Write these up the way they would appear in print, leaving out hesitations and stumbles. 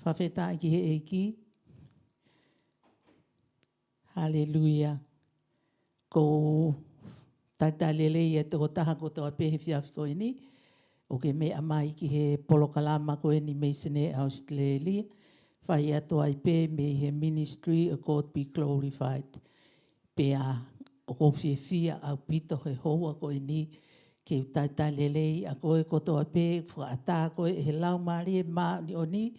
Faifekau ki he eki. Hallelujah. Ko tatalele ia toko taha ko toa pehe Faifekau ini. O ke mea mai ki he polokalama ko ni Mosiana Australia. Whai ato ai pe me he ministry of God be glorified. Pea o ko whiawhia au pito he hoa ko ni ke tatalele a koe ko toa pe whaata koe he lau maari e maa ni oni.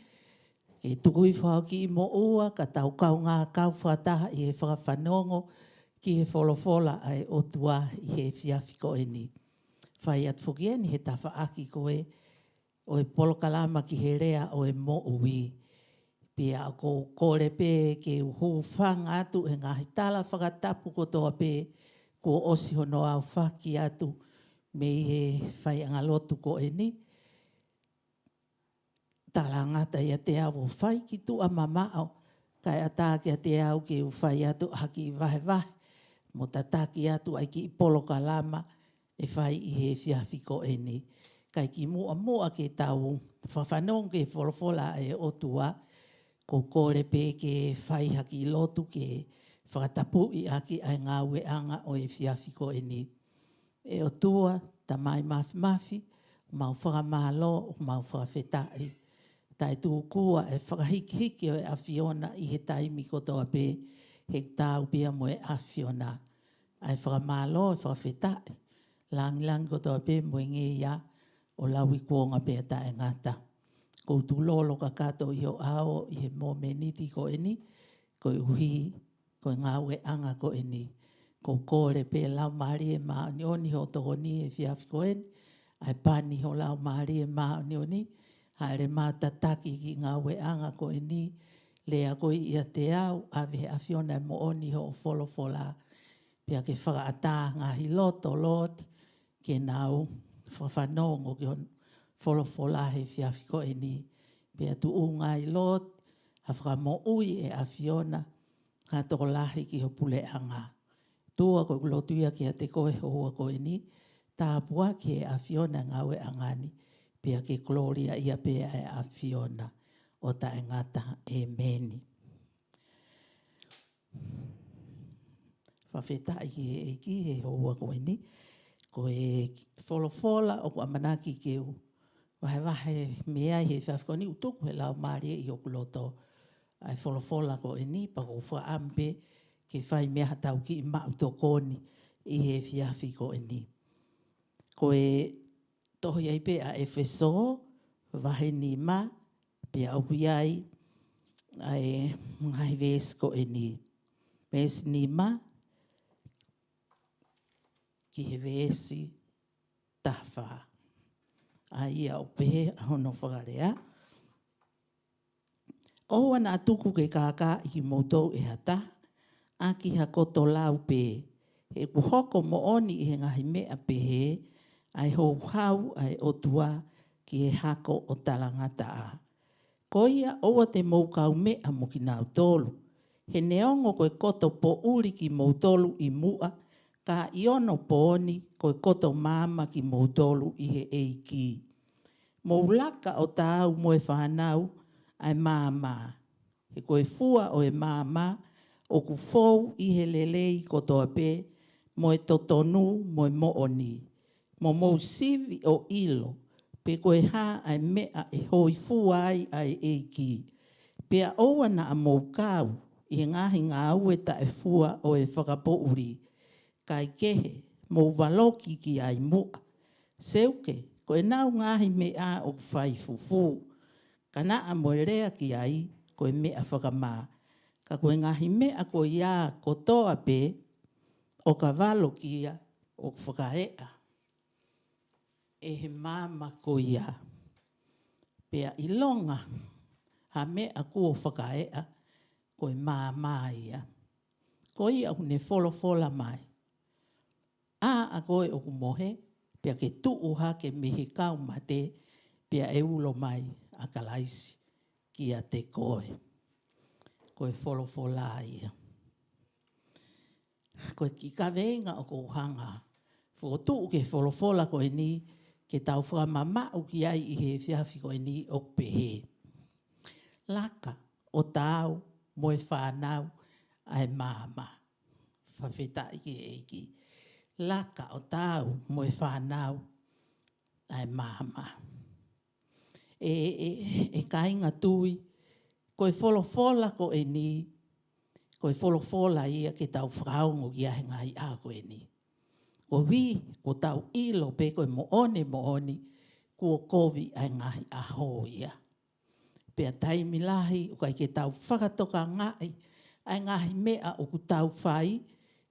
Ke tukui whao ki i mo ua, ka tau kau ngā kau whataha i he whakawhanongo ki he wholofola ai o tua i he Faifekau ni. Whai at whukia ni he tawha aki koe o e polokalama ki he rea o e mo ui. Pia ko kore pe ke uhu whanga atu e ngā hitala whakatapu ko toa pe ko osi hono au whaki atu me i he whai angalotu ko e ni. Talangata ia te au whai ki tu a mamao. Kai ata ki a te au ke u whai atu haki vahe vahe. Mo tataki atu ai ki polokalama e whai i he Faifekau ni. Kai ki mua ke tau whawhanong ke wholofola e otua. Ko kore pe ke whai haki lotu ke whakatapu i aki ai ngā weanga o e Faifekau ni. E otua ta mai mafi, mau whakamalo, mau whakawhetai. Tai tūkua e whakahiki o e awhiona i he taimi ko toa pe he tau pia mo e awhiona. Ai whakamalo e whakawhetai. Lang ko toa pe mo nge ia o lawi kuonga pe ta e ngata. Ko tu lolo ka kato i o ao i he mo meniti ko eni, ko i uhi, ko i ngā anga ko eni. Ko kore pe lau maari e maa ni oni ho toho ni e Faifekau eni, ai pani ho lau maari e maa ni oni, haere maa tataki ki ngā anga ko eni, lea ko i a te au, ave awhiona e mo oni ho o wholofola, pia ke whakaata ngā hiloto lot, ke nau whawhanongo ki hon wholofola he Faifekau ni. Pea tu unga i lot, a whakamo ui e awhiona, ka toko lahi ki ho pule anga. Tua ko lotuia ki a te koe hoa ko ni, tā pua ki e awhiona ngā angani, pea ke gloria ia pea e awhiona o ta e ngata e meni. Faifekau ki e eki he hoa ko ni, ko e wholofola o kua manaki ke u. Wahe mea he Faifekau ni utuku he lau maari i o kuloto. Ai wholofola ko ni, pa ko wha ampe ke whai mea tau ki i mau tokoni i he Faifekau ni. Ko e tohi ai pe a Efeso, wahe ni ma, pe au iai ai ngai ves ko ni. Ves ni ma, ki he vesi tawha. Ai au pe hono whakarea. O ana atuku ke kaka i ki moutou e hata, a ki ha koto lau pe. He kuhoko mo oni i he ngahi mea pe he, ai hou hau ai otua ki he hako o talangata a. Ko ia oa te moukau mea mo ki nau tolu. He neongo koe koto po uri ki moutolu i mua, ka iono po oni koe koto mama ki moutolu i he eiki. Moulaka o tau mo e whanau ai mama. He koe fua o e mama, o ku fou i he lelei kotoa pe, mo e totonu mo e mooni. Mo mou sivi o ilo, pe koe ha ai mea e hoi fua ai eiki. Pea oua na a moukau, i ngahi ngā ue ta e fua o e whakapouri. Kai kehe, mou waloki ki ai mua. Seuke, ko e nau ngahi mea o whai fufu. Kana a moe rea ki ai, ko e mea whakamā. Ka koe ngahi mea ko ia ko toa pe, o ka walo ki ia o whakahea. E he māma ko ia. Pea i longa, ha mea ko whakahea, ko e māma ia. Ko ia hune wholofola mai. A koe o ku mohe, pea ke tuu ha ke mihi kau mate, pea e ulo mai a kalaisi ki a te koe. Koe wholofola ia. Koe ki ka venga o ko hanga. Whotu ke wholofola koe ni, ke tau whamamau ki ai i he whiawhi koe ni o pehe. Laka o tau moe whanau ai māma. Whawheta iki eiki. Laka o tau moe whanau ai māma. E kainga tui, koe wholofola ko e ni, koe wholofola ia ke tau whaongo ki ahe ngai a koe ni. Ko wi, ko tau ilo pe koe moone, kua kovi ai ngahi a ho ia. Pea taimi lahi, o kai ke tau whakatoka ngai, ai ngahi mea o ku tau whai,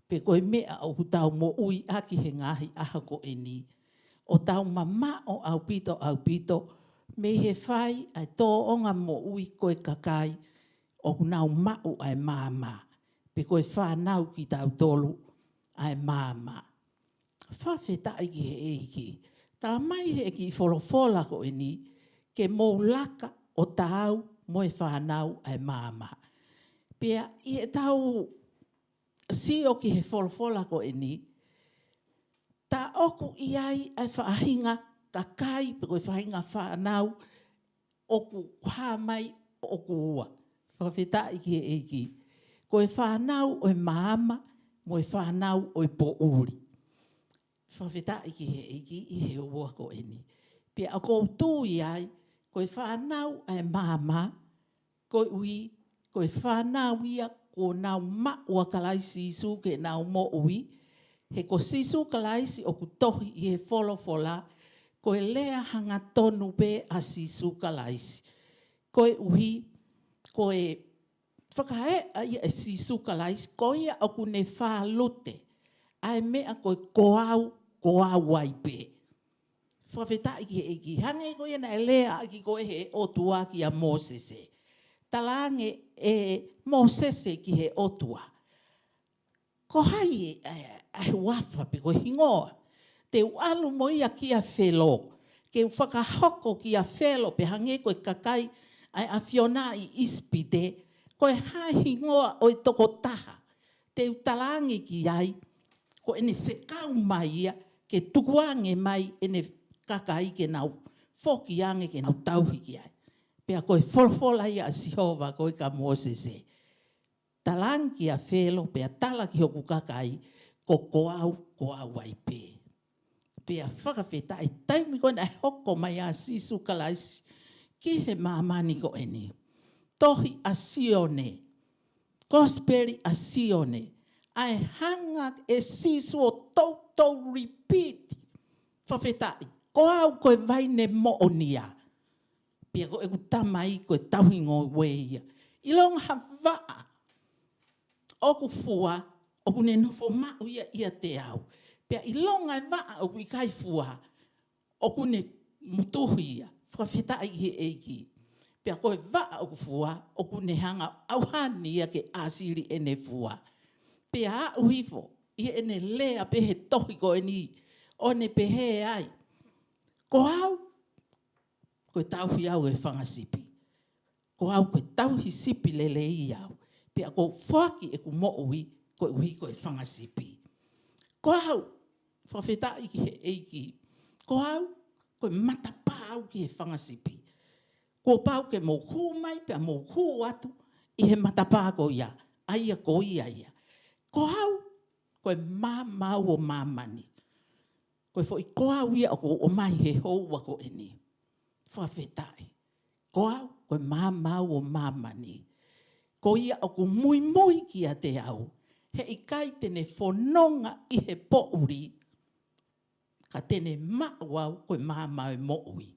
pe koe mea o ku tau mo ui aki he ngahi aha ko e ni. O tau mama o au pito, me he whai ai tō onga mo ui koe kakai, o ku nau mau ai māma, pe koe whanau ki tau tolu ai māma. Whawheta iki he eiki. Tala mai he ki wholofola ko e ni, ke mou laka o tau moe whanau ai māma. Pea i e tau si o ki he wholofola ko e ni, ta oku i ai whaahinga kakai, pe koe whahinga whanau, oku hāmai oku ua. Whawheta iki he eiki. Koe whanau o māma, moe whanau o po uri. Whawheta iki he eiki i he ua ko e ni. Pea a kou tū i ai, koe whanau ai māma, koe ui, koe whanau ia, ko nau maua kalaisi isu ke nau mo ui, he ko sisu kalaisi o ku tohi i he wholofola, koe lea hanga tonu pe a sisu kalaisi. Koe uhi, koe whakahe a ia e sisu kalaisi, koe ia o ku ne whalute, ai mea koe koau waipe. Whawheta iki he iki. Hange koe na e lea aki koe he otua ki a Mosese. Talange e Mosese ki he otua. Ko hai ai wafa pe koe hingoa. Te ualu mo ia ki a whelo. Ke whakahoko ki a whelo pe hange koe kakai ai a whiona i ispite. Koe hai hingoa o i toko taha. Te utalange ki ai. Ko ene whekau mai ia. Ke tukuange mai ene kakai ke nau. Whoki ange ke nau tauhi ki ai. Pea koe wholofola ia a Sihova koe ka Mosese. Talangi a whelo, pea tala ki hoku kakai, ko koau ai pē. Pea whakawheta e taimi koe na hoko mai a sisu kalaisi, ki he mamani ko eni. Tohi a sione, gospeli a sione, ai hanga e sisu o tautou repeat. Whawhetai, koau koe vaine mo onia. Pea koe ku tamai koe tauhingo weia. Ilong hawaa. Oku fua, oku ne nofo mau ia te au. Pea ilonga e waa oku i kai fua, oku ne mutuhi ia. Whawheta i he eiki. Pea koe waa oku fua, oku ne hanga auhani ia ke asiri ene fua. Pea au hifo, i ene lea pehe tohi ko eni, o ne pehe ai. Ko au, koe tauhi au e whangasipi. Ko au koe tauhi sipi lele i au. Pea ko whaki e ku mo ui, koe uhi koe whangasipi. Ko au, whawheta i ki he eiki. Ko au, koe matapau ki he whangasipi. Ko pau ke mō kū mai, pea mō kū atu, i he matapā ko ia. Aia ko ia. Ko au, koe māmau o māmani. Koe fo i ko au ia o mai he houa ko eni. Whawhetai. Ko au, koe māmau o māmani. Ko ia o ku mui ki a te au. He i kai tene whanonga i he pouri. Ka tene mauau koe māmau mo ui.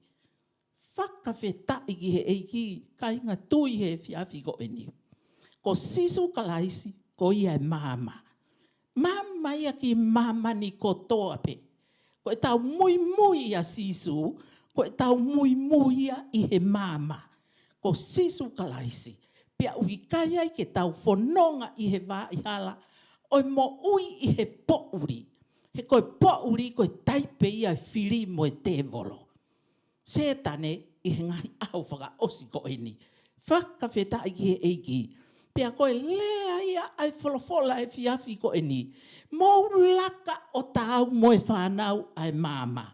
Whakawheta i ki he eiki kai ngā tui he whiawhi ko eni. Ko sisu kalaisi ko ia e māma. Māma ia ki māmani ko toa pe. Ko e tau mui a sisu. Ko e tau mui ia i he māma. Ko sisu kalaisi. Pea ui kai ai ke tau whanonga i he wā i hala, oi mo ui i he pouri. He koe pouri koe taipe ia e whiri mo e te volo. Sētane i he ngahi au whaka osi ko eni. Whakawheta i ki he eiki. Pea koe lea ia ai wholofola e whiawhi ko eni. Mō laka o tau mo e whanau ai māma.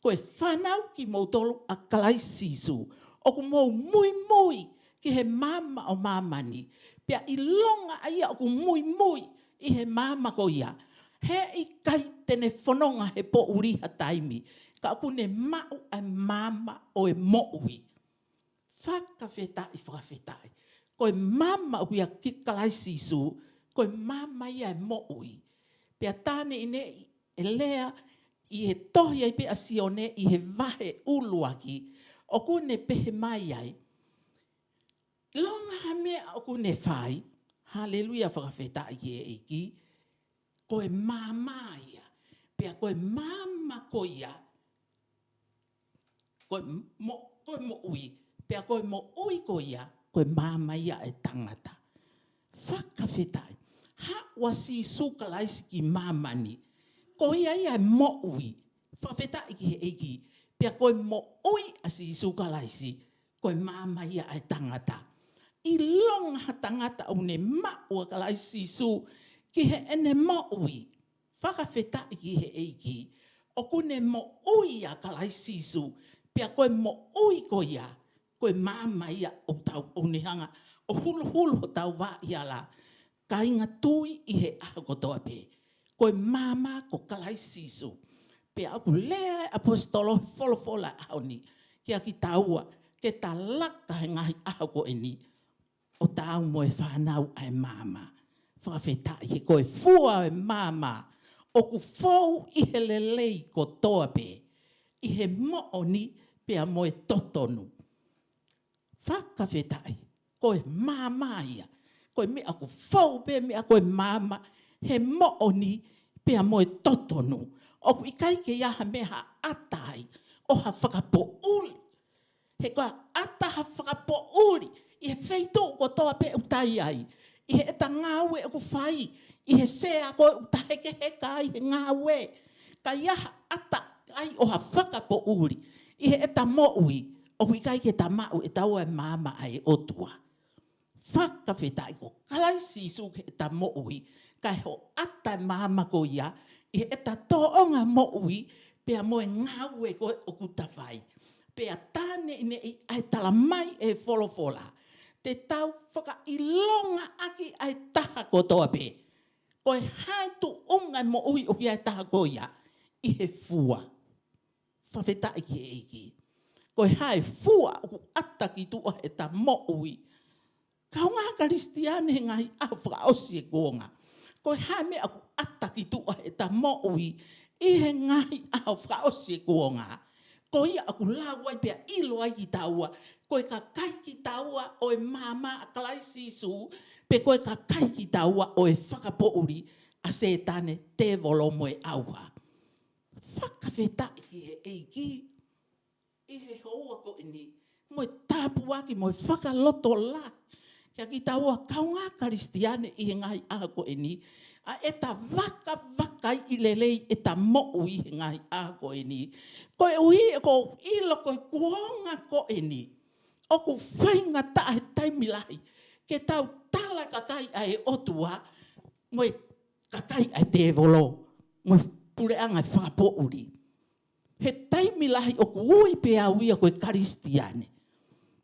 Koe whanau ki mou tolu a kalai sisu. O ku mou mui ki he mama o mamani. Pia I longa aia o ku mui I he mama ko ia. He I kai tene whanonga he po uriha taimi. Ka aku ne mau ai mama o e moui. Whakawhetai. Koe mama o ia ki kalai sisu. Koe mama ia e moui. Pia tāne ine e lea I he tohi ai pe asione I he vahe uluaki. O kune pehe mai ai. Longa ha mea o kune whai. Hallelujah whakawhetai ki e iki. Koe mama ia. Pia koe mama ko ia. Koe mo ui. Pia koe mo ui ko ia. Koe mama ia e tangata. Whakawhetai. Ha wasi sukalaisi ki mamani. Ko ia ia mo ui. Whawhetai ki he eiki. Pia koe mo ui asi sukalaisi. Koe mama ia ai tangata. I longa ha tangata au ne maua kalaisi su. Ki he ene mo ui. Whakawhetai ki he eiki. O kune mo ui a kalaisi su. Pia koe mo ui ko ia. Koe mama ia o tau o nehanga. O hulu o tau wā ia la. Ka inga tui I he ako toa pe. Koe mama ko kalai sisu. Pe aku lea apostolo folofola aoni. Kia ki taua. Ke ta laka he ngahi ako eni. O tau mo e whanau ai mama. Whawhetai he koe fua e mama. O ku fau I he lelei ko toa pe. I he mooni pea mo e totonu. Whakawhetai. Koe mama ia. Koe me aku fau pe me a koe mama. He mooni pea mo e totonu. O ku ikai ke iaha meha atai. O ha whakapo uli. He koa ata ha whakapo uli. I he wheito ko toa pe utai ai. I he eta ngāwe o ku whai. I he sea koe utai ke heka ai he ngāwe. Ka iaha ata ai o ha whakapo uli. I he eta moui. O ku ikai ke ta mau e tau e mama ai otua. Whakawhetai ko kalaisi su ke eta moui. Kai ho ata mama ko ia. I eta toonga moui. Pea moe ngāwe koe o kutawhai. Pea tāne ine I ai tala mai e folofola. Te tau whaka ilonga aki ai taha ko toa pe. Koe haitu unga moui o ki ai taha ko ia. I he fua. Whawhetai ki e iki. Koe hae fua o ku ata ki tua e ta moui. Kau ngā karistiane ngai au whakaosi e kuonga. Koe hae mea ku ata ki tua e ta moui. I he ngai au whakaosi e kuonga. Ko ia aku lawai pia ilo ai ki taua. Koe ka kai ki taua o e mama a kalai sisu. Pe koe ka kai ki taua o e whakapouri a setane te volo mo e aua. Whakawhetai ki he eiki. I he hoa ko ini. Mo e tāpuaki mo e whakaloto la. Kia ki taua kaunga karistiane I he ngai aha ko ini. A eta waka I lelei eta moui I ngai aha ko ini. Koe ui ko ilo koe kuonga ko ini. O ku whainga tae taimilahi. Ke tau tala kakai ai otua. Mo e kakai ai te volo. Mo e pureanga I whakapouri. He taimilahi o ku ui pe au ia koe karistiane.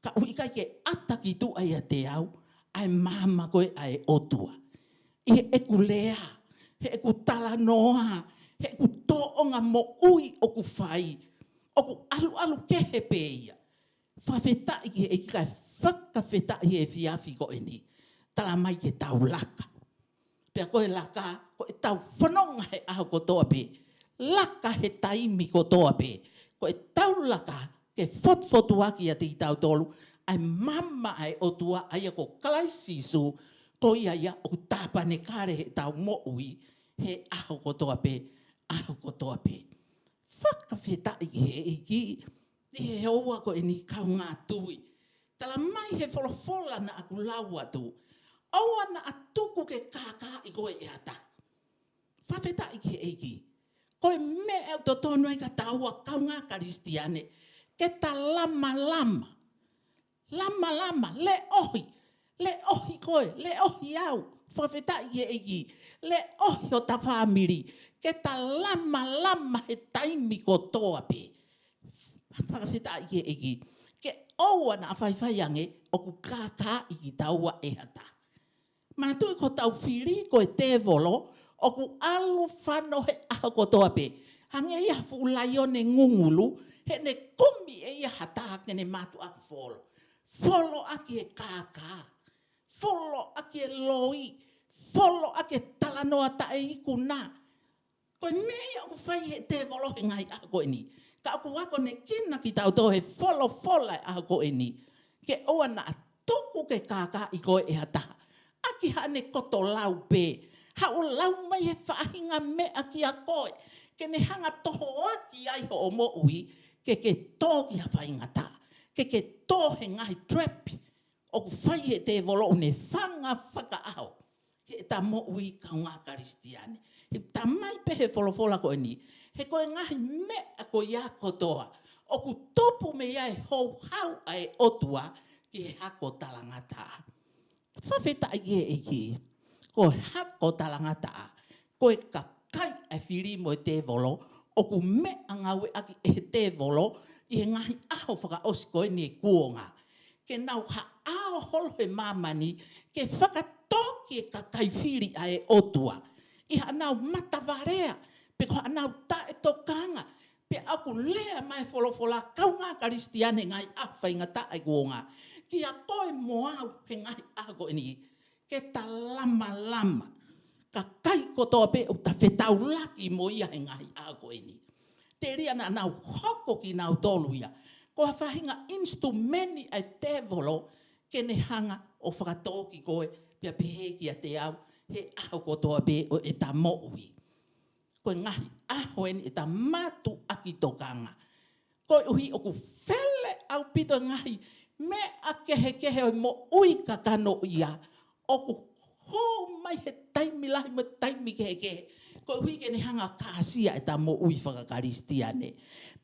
Ka ui kai ke ataki tu ai a te au. Ai mama koe ai otua. I he eku lea. He eku tala noa. He eku toonga mo ui o ku whai. O ku alu kehe pe ia. Whawhetai ki he kai whakawhetai he fiafi ko eni. Tala mai ke tau laka. Pea koe laka, koe tau whanonga he aho ko toa pe. Laka he taimi ko toa pe. Koe tau laka ke whotwhotu aki a ti tau tolu. Ai mama ai otua ai ako kalai sisu. Ko ia o tāpane kare he tau mo ui. He aho ko toa pe. Aho ko toa pe. Whakawhetai ki he iki. I he hoa ko e ni kau ngā tui. Tala mai he wholofola na aku lau atu. Aua na atuku ke kākā I koe e ata. Whawhetai ki he iki. Koe me e to tonu e ka taua kau ngā karistiane. Ke ta lama. Lama, le ohi koe, le ohi au. Whawhetai ki he iki. Le ohi o ta whamiri. Ke ta lama he taimi ko toa pe. Whakawhita iki. Ke oua na whaiwhai ange o ku kākā iki taua e hata. Mana tui ko tau whiri ko e te volo o ku alu whano he aho kotoa pe. Hange ia fulai o ne ngungulu he ne kumi e ia hata ke ne matu aku folo. Folo aki e kākā. Folo aki e loi. Folo aki e talanoa ta e iku nā. Koe mea o whai he te volo he ngai ako e ni. Ka aku wako ne kina ki tau tō he folo e ako e ni. Ke oa na tuku ke kākā i koe e hata. Aki hane koto lau pē. Hau lau mai he whaahinga mea ki a koe. Ke ne hanga toho aki ai ho o mo ui. Ke tō ki ha whaingata. Ke tō he ngahi trapi. O ku whai he te volo ne whanga whakaao. Ke ta mo ui ka ngā karistiane. He ta mai pe he wholofola ko ni. He koe ngahi mea ko ia kotoa. O ku topu me ia e hou hau ai otua ki he hako talangata. Whawheta i e ki. Ko hako talangata. Koe ka kai ai whiri mo te volo. O ku mea ngawe aki e te volo. I he ngahi aho whakaosko ni e kuonga. Ke nau ao holo he mamani. Ke whakatoki e ka kai whiri ai otua. I ha nau matawarea. Pe ko anau ta e tokanga. Pe aku lea mai wholofola kau ngā karistiane ngai awhai ngata ai kuonga. Ki a koe moau he ngai ako ni. Ke ta lama. Ka kai kotoa pe o ta whetau laki mo ia he ngai ako ni. Te ria na nau hoko ki nau tolu ia. Ko a whahinga instrumeni ai te volo ke ne hanga o whakatoki koe pia pehe ki a te au he aho kotoa pe o e ta moui. Koe ngahi ahoen e ta matu aki tokanga. Koe uhi o ku whele au pito ngahi me a kehe o mo ui kakano ia. O ku ho mai he taimi lahi mo taimi kehe. Koe uhi ke ne hanga kāsia e ta mo ui whakakaristiane.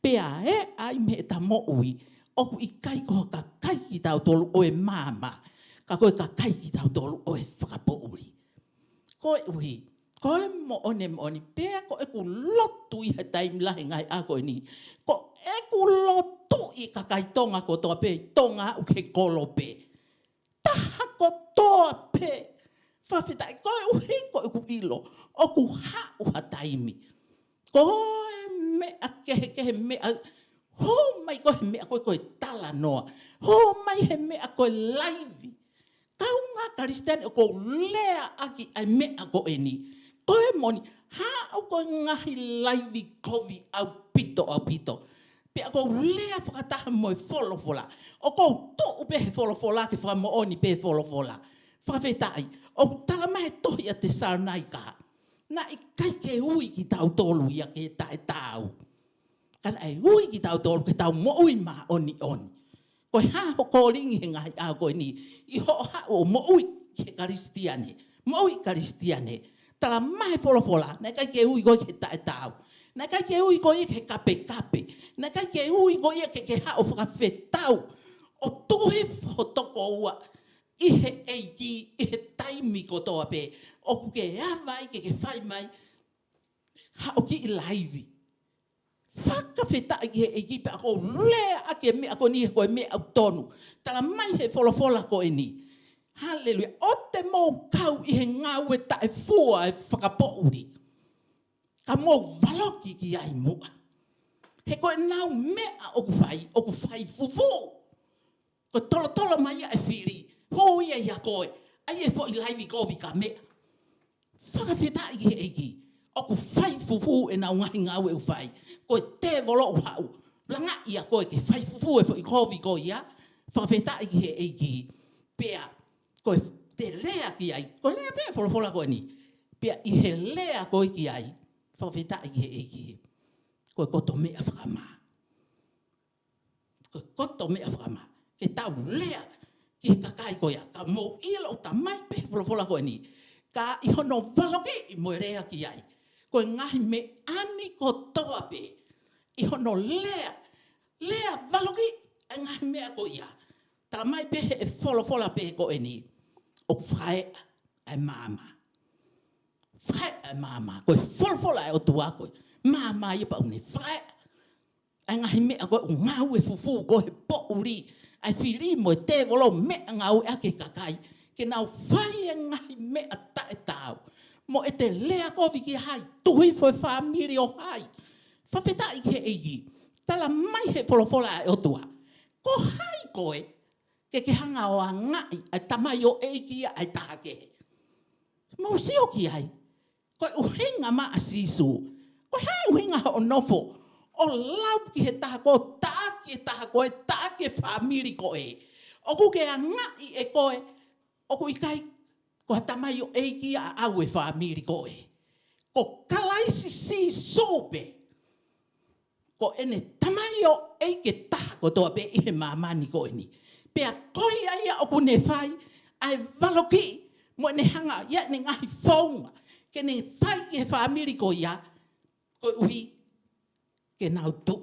Pea e ai me e ta mo ui. O ku i kai koha ka kai ki tau tolu o e mama. Ka koe ka kai ki tau tolu o e whakapo ui. Koe uhi. Koe mo oni, pea ko e ku lotu i he taimi lahi ngai ako ni. Ko e ku lotu i ka kai tonga ko toa pe, tonga u ke kolo pe. Taha ko toa pe. Whawhitai, koe uhi ko e ku ilo, o ku hau ha taimi. Koe mea kehe mea, ho mai koe mea koe tala noa. Ho mai he mea koe laivi. Kau ngā karistiane o ko lea aki ai mea ko e ni. Koe moni, hao koe ngahi laivi kovi au pito. Pea ko lea whakataha mo e wholofola. O ko tō upe he wholofola ke whamo oni pe wholofola. Whawhetai, o tala mai tohi a te saranai ka. Na i kai ke ui ki tau tolu ia ke tae tau. Kana e ui ki tau tolu ke tau mo ui maha oni. Koe haho kōringi he ngahi a koe ni. I ho hao mo ui ke karistiane. Mo ui karistiane. Tala mai wholofola, na kai ke ui koe ke tae tau. Na kai ke ui koe ke kape. Na kai ke ui koe ke hao whakawhetau. O tuhe whotoko ua. I he eiki, i he taimi kotoa pe. O ku ke awai ke whai mai. Hao ki i laivi. Whakawhetai ki he eiki pe ako lea ake me ako ni koe me au tonu. Tala mai he wholofola koe ni. Hallelujah. O te mō kau i he ngāwe tae fua e whakapouri. Ka mō waloki ki ai mua. He koe nau mea o ku whai fufu. Ko tolo mai a e whiri. Ho ia ia koe. Ai e fo i laivi kovi ka mea. Whakawhetai ki he eiki. O ku whai fufu e nau ngahi ngāwe u whai. Koe te volo u hau. Langa ia koe ke whai fufu e fo i kovi ko ia. Whakawhetai ki he eiki. Pea. Koe te lea ki ai. Koe lea pea wholofola koe ni. Pea i he lea koe ki ai. Whawhetai ki he eiki. Koe koto mea whakama. Koe koto mea whakama. Ke tau lea ki he kakai koe a. Ka mō ila o ta mai pe wholofola koe ni. Ka i hono waloki i mo rea ki ai. Koe ngahi me ani kotoa pe. I hono lea. Lea waloki a ngahi mea koe ia. Tala mai pe e wholofola pe koe ni. O whae ai mama. Whae ai mama. Koe wholofola e o tua koe. Mama i pa une whae. ai ngahi mea koe ngau e fufu ko he po uri ai fili mo te volo mea ngau e ake kakai ke nau whai e ngahi mea tae tau mo e te lea ko viki hai tuhi foi family o hai whawheta i ke eigi tala mai he wholofola e otua ko hai koe ke hanga o a ngai ai tamai o eigi ai tahake mau sio ki ai koe uhinga ma asisu koe hai uhinga o nofo o lau ki he taha ko taaki e taha koe taaki e family koe o ku ke a ngai e koe o ku ikai ko tamai o eigi a au e family koe ko kalaisi si sope ko ene tamai o eigi taha ko toa pe ihe mamani koe ni pea koe aia o ku ne whai ai valoki mo ne hanga ia ne ngahi whaunga ke ne whai ki he family koe ia koe uhi ke nau tu.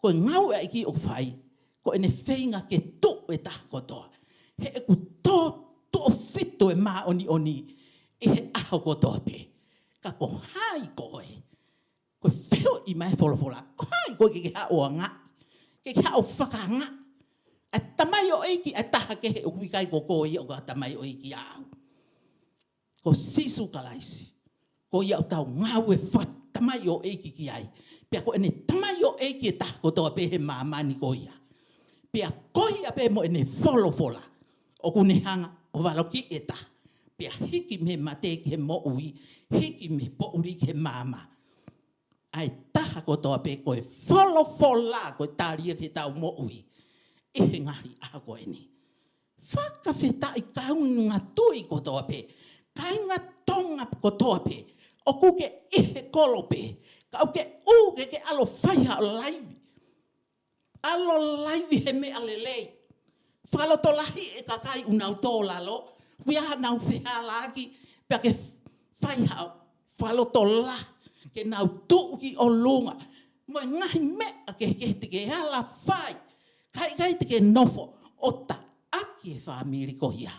Koe ngau e ki o whai. Ko ene whainga ke tu e taha kotoa. He e ku tō tu o whito e maa oni oni. E he aho kotoa pe. Ka ko hai koe. Koe whio i mai wholofola. Ko hai koe ke hao a ngā. Ke hao whaka ngā. A tamai o eiki a taha ke he o kuikai ko koe i o ka tamai o eiki a au. Ko sisu kalaisi. Ko i au tau ngau e what tamai o eiki ki ai. Pea ko ene tamai o eiki e taha kotoa pe he mamani ko ia. Pea koi a pe mo ene wholofola. O kune hanga o waloki e taha. Pea hiki me mate ke mo ui. Hiki me po uri ke mama. Ai taha kotoa pe koe wholofola koe tāria ke tau mo ui. E he ngahi a koe ni. Whakawheta i kaunga tui kotoa pe. Kainga tonga kotoa pe. O kuke ihe kolo pe. Kau ke uke ke alo whaiha o laivi. Alo laivi he me alelei. Whaloto lahi e kakai unau tō lalo. Wiaha nau whiha laki. Pea ke whaiha o whaloto la. Ke nau tuki o lunga. Moe ngahi mea ke te ke ala whai. Kai te ke nofo. O ta aki e whamiri ko ia.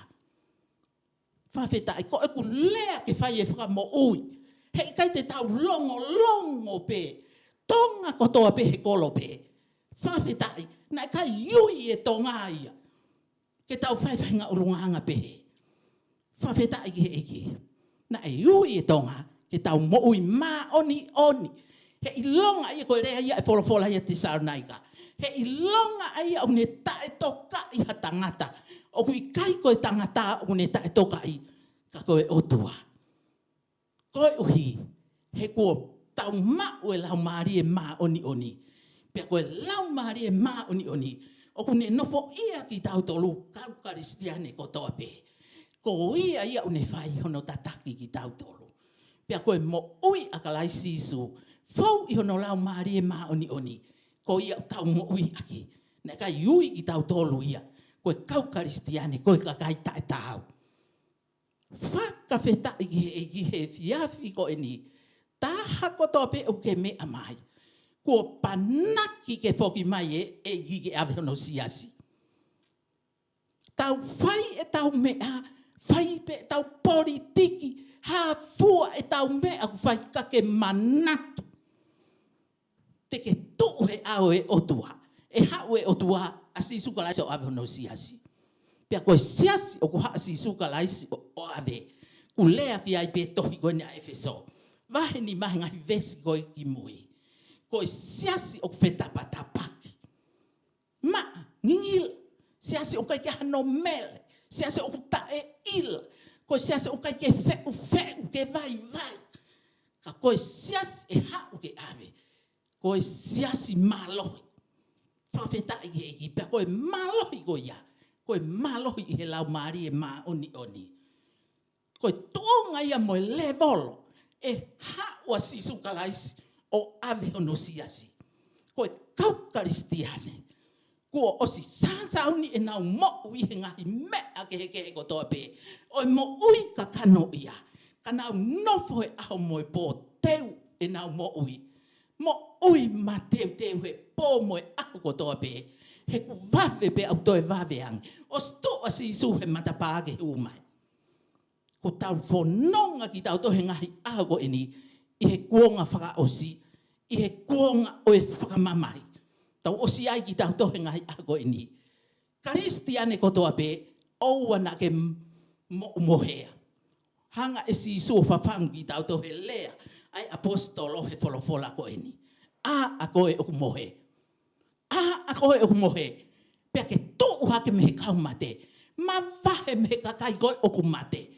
Whawheta i ko e ku lea ke whai e whakamo ui. Hei kai te tau longo pe. Tonga kotoa pe he kolo pe. Whawhetai, nai kai yui e tonga ia. Ke tau whaiwhainga urunganga pe he. Whawhetai ki he eki. Nai yui e tonga, ke tau moui mā oni. Hei longa ia koe rea ia e wholofola ia te saunaika. Hei longa ia o ne tae toka i ha tangata. O kui kai koe tangata o ne tae toka i. Ka koe otua. Koe uhi, he kua tau mau e lau maari e maa oni. Pea koe lau maari e maa oni. O kune nofo ia ki tau tolu kau karistiane kotoa pe. Ko ia une whai hono tataki ki tau tolu. Pea koe mo ui akalai sisu. Fau i hono lau maari e maa oni. Ko ia tau mo ui aki. Nea kai iui ki tau tolu ia. Koe kau karistiane, koe kakai tae tau. Whakawheta i ki he fiafi ko e ni. Taha kotoa pe o ke mea mai. Kua panaki ke whoki mai e ki ke awe hono siasi. Tau whai e tau mea. Whai pe tau politiki. Hāfua e tau mea ku whai kake manatu. Te ke tuu he au e otua. E hau e otua a sisuka laisi o awe hono siasi. Pea koe siasi o ku haa sisuka laisi o awe. Ku lea ki ai pe tohi koe ni a Efeso. Vahe ni mahi ngahi vesi koe ki mui. Koe siasi o ku whetapatapaki. Ma, ngingil. Siasi o kai ke hano mele. Siasi o ku tae ila. Koe siasi o kai ke feu ke vai. Ka koe siasi e hau ke awe. Koe siasi malohi. Whawheta i he iki. Pea koe malohi koe ia. Koe malohi i he lau maari e maa oni. Koe tuonga ia moe levolo. E haua sisuka laisi o awe hono siasi. Koe kau karistiane. Kua osi sāsauni e nau mo ui he ngahi mea ke he kotoa pe. Oi mo ui ka kano ia. Ka nau nofo e aho moe pō teu e nau mo ui. Mo ui ma teu he pō moe aho kotoa pe. He ku wawe pe au toe wawe angi. O sto a sisu he matapāke umai. Ko tau whanonga ki tau tohe ngahi aho ko eni. I he kuonga whakaosi. I he kuonga o e whakamamai. Tau osi ai ki tau tohe ngai ako ini. Karistiane kotoa pe, oua na ke mohea. Hanga e si so whawhangu ki tau tohe lea, ai apostolo he wholofola ko ini. A ko e oku mohe. A ko e oku mohe. Pea ke tōu hake mehe kau mate. Ma vahe mehe kakai koe oku mate.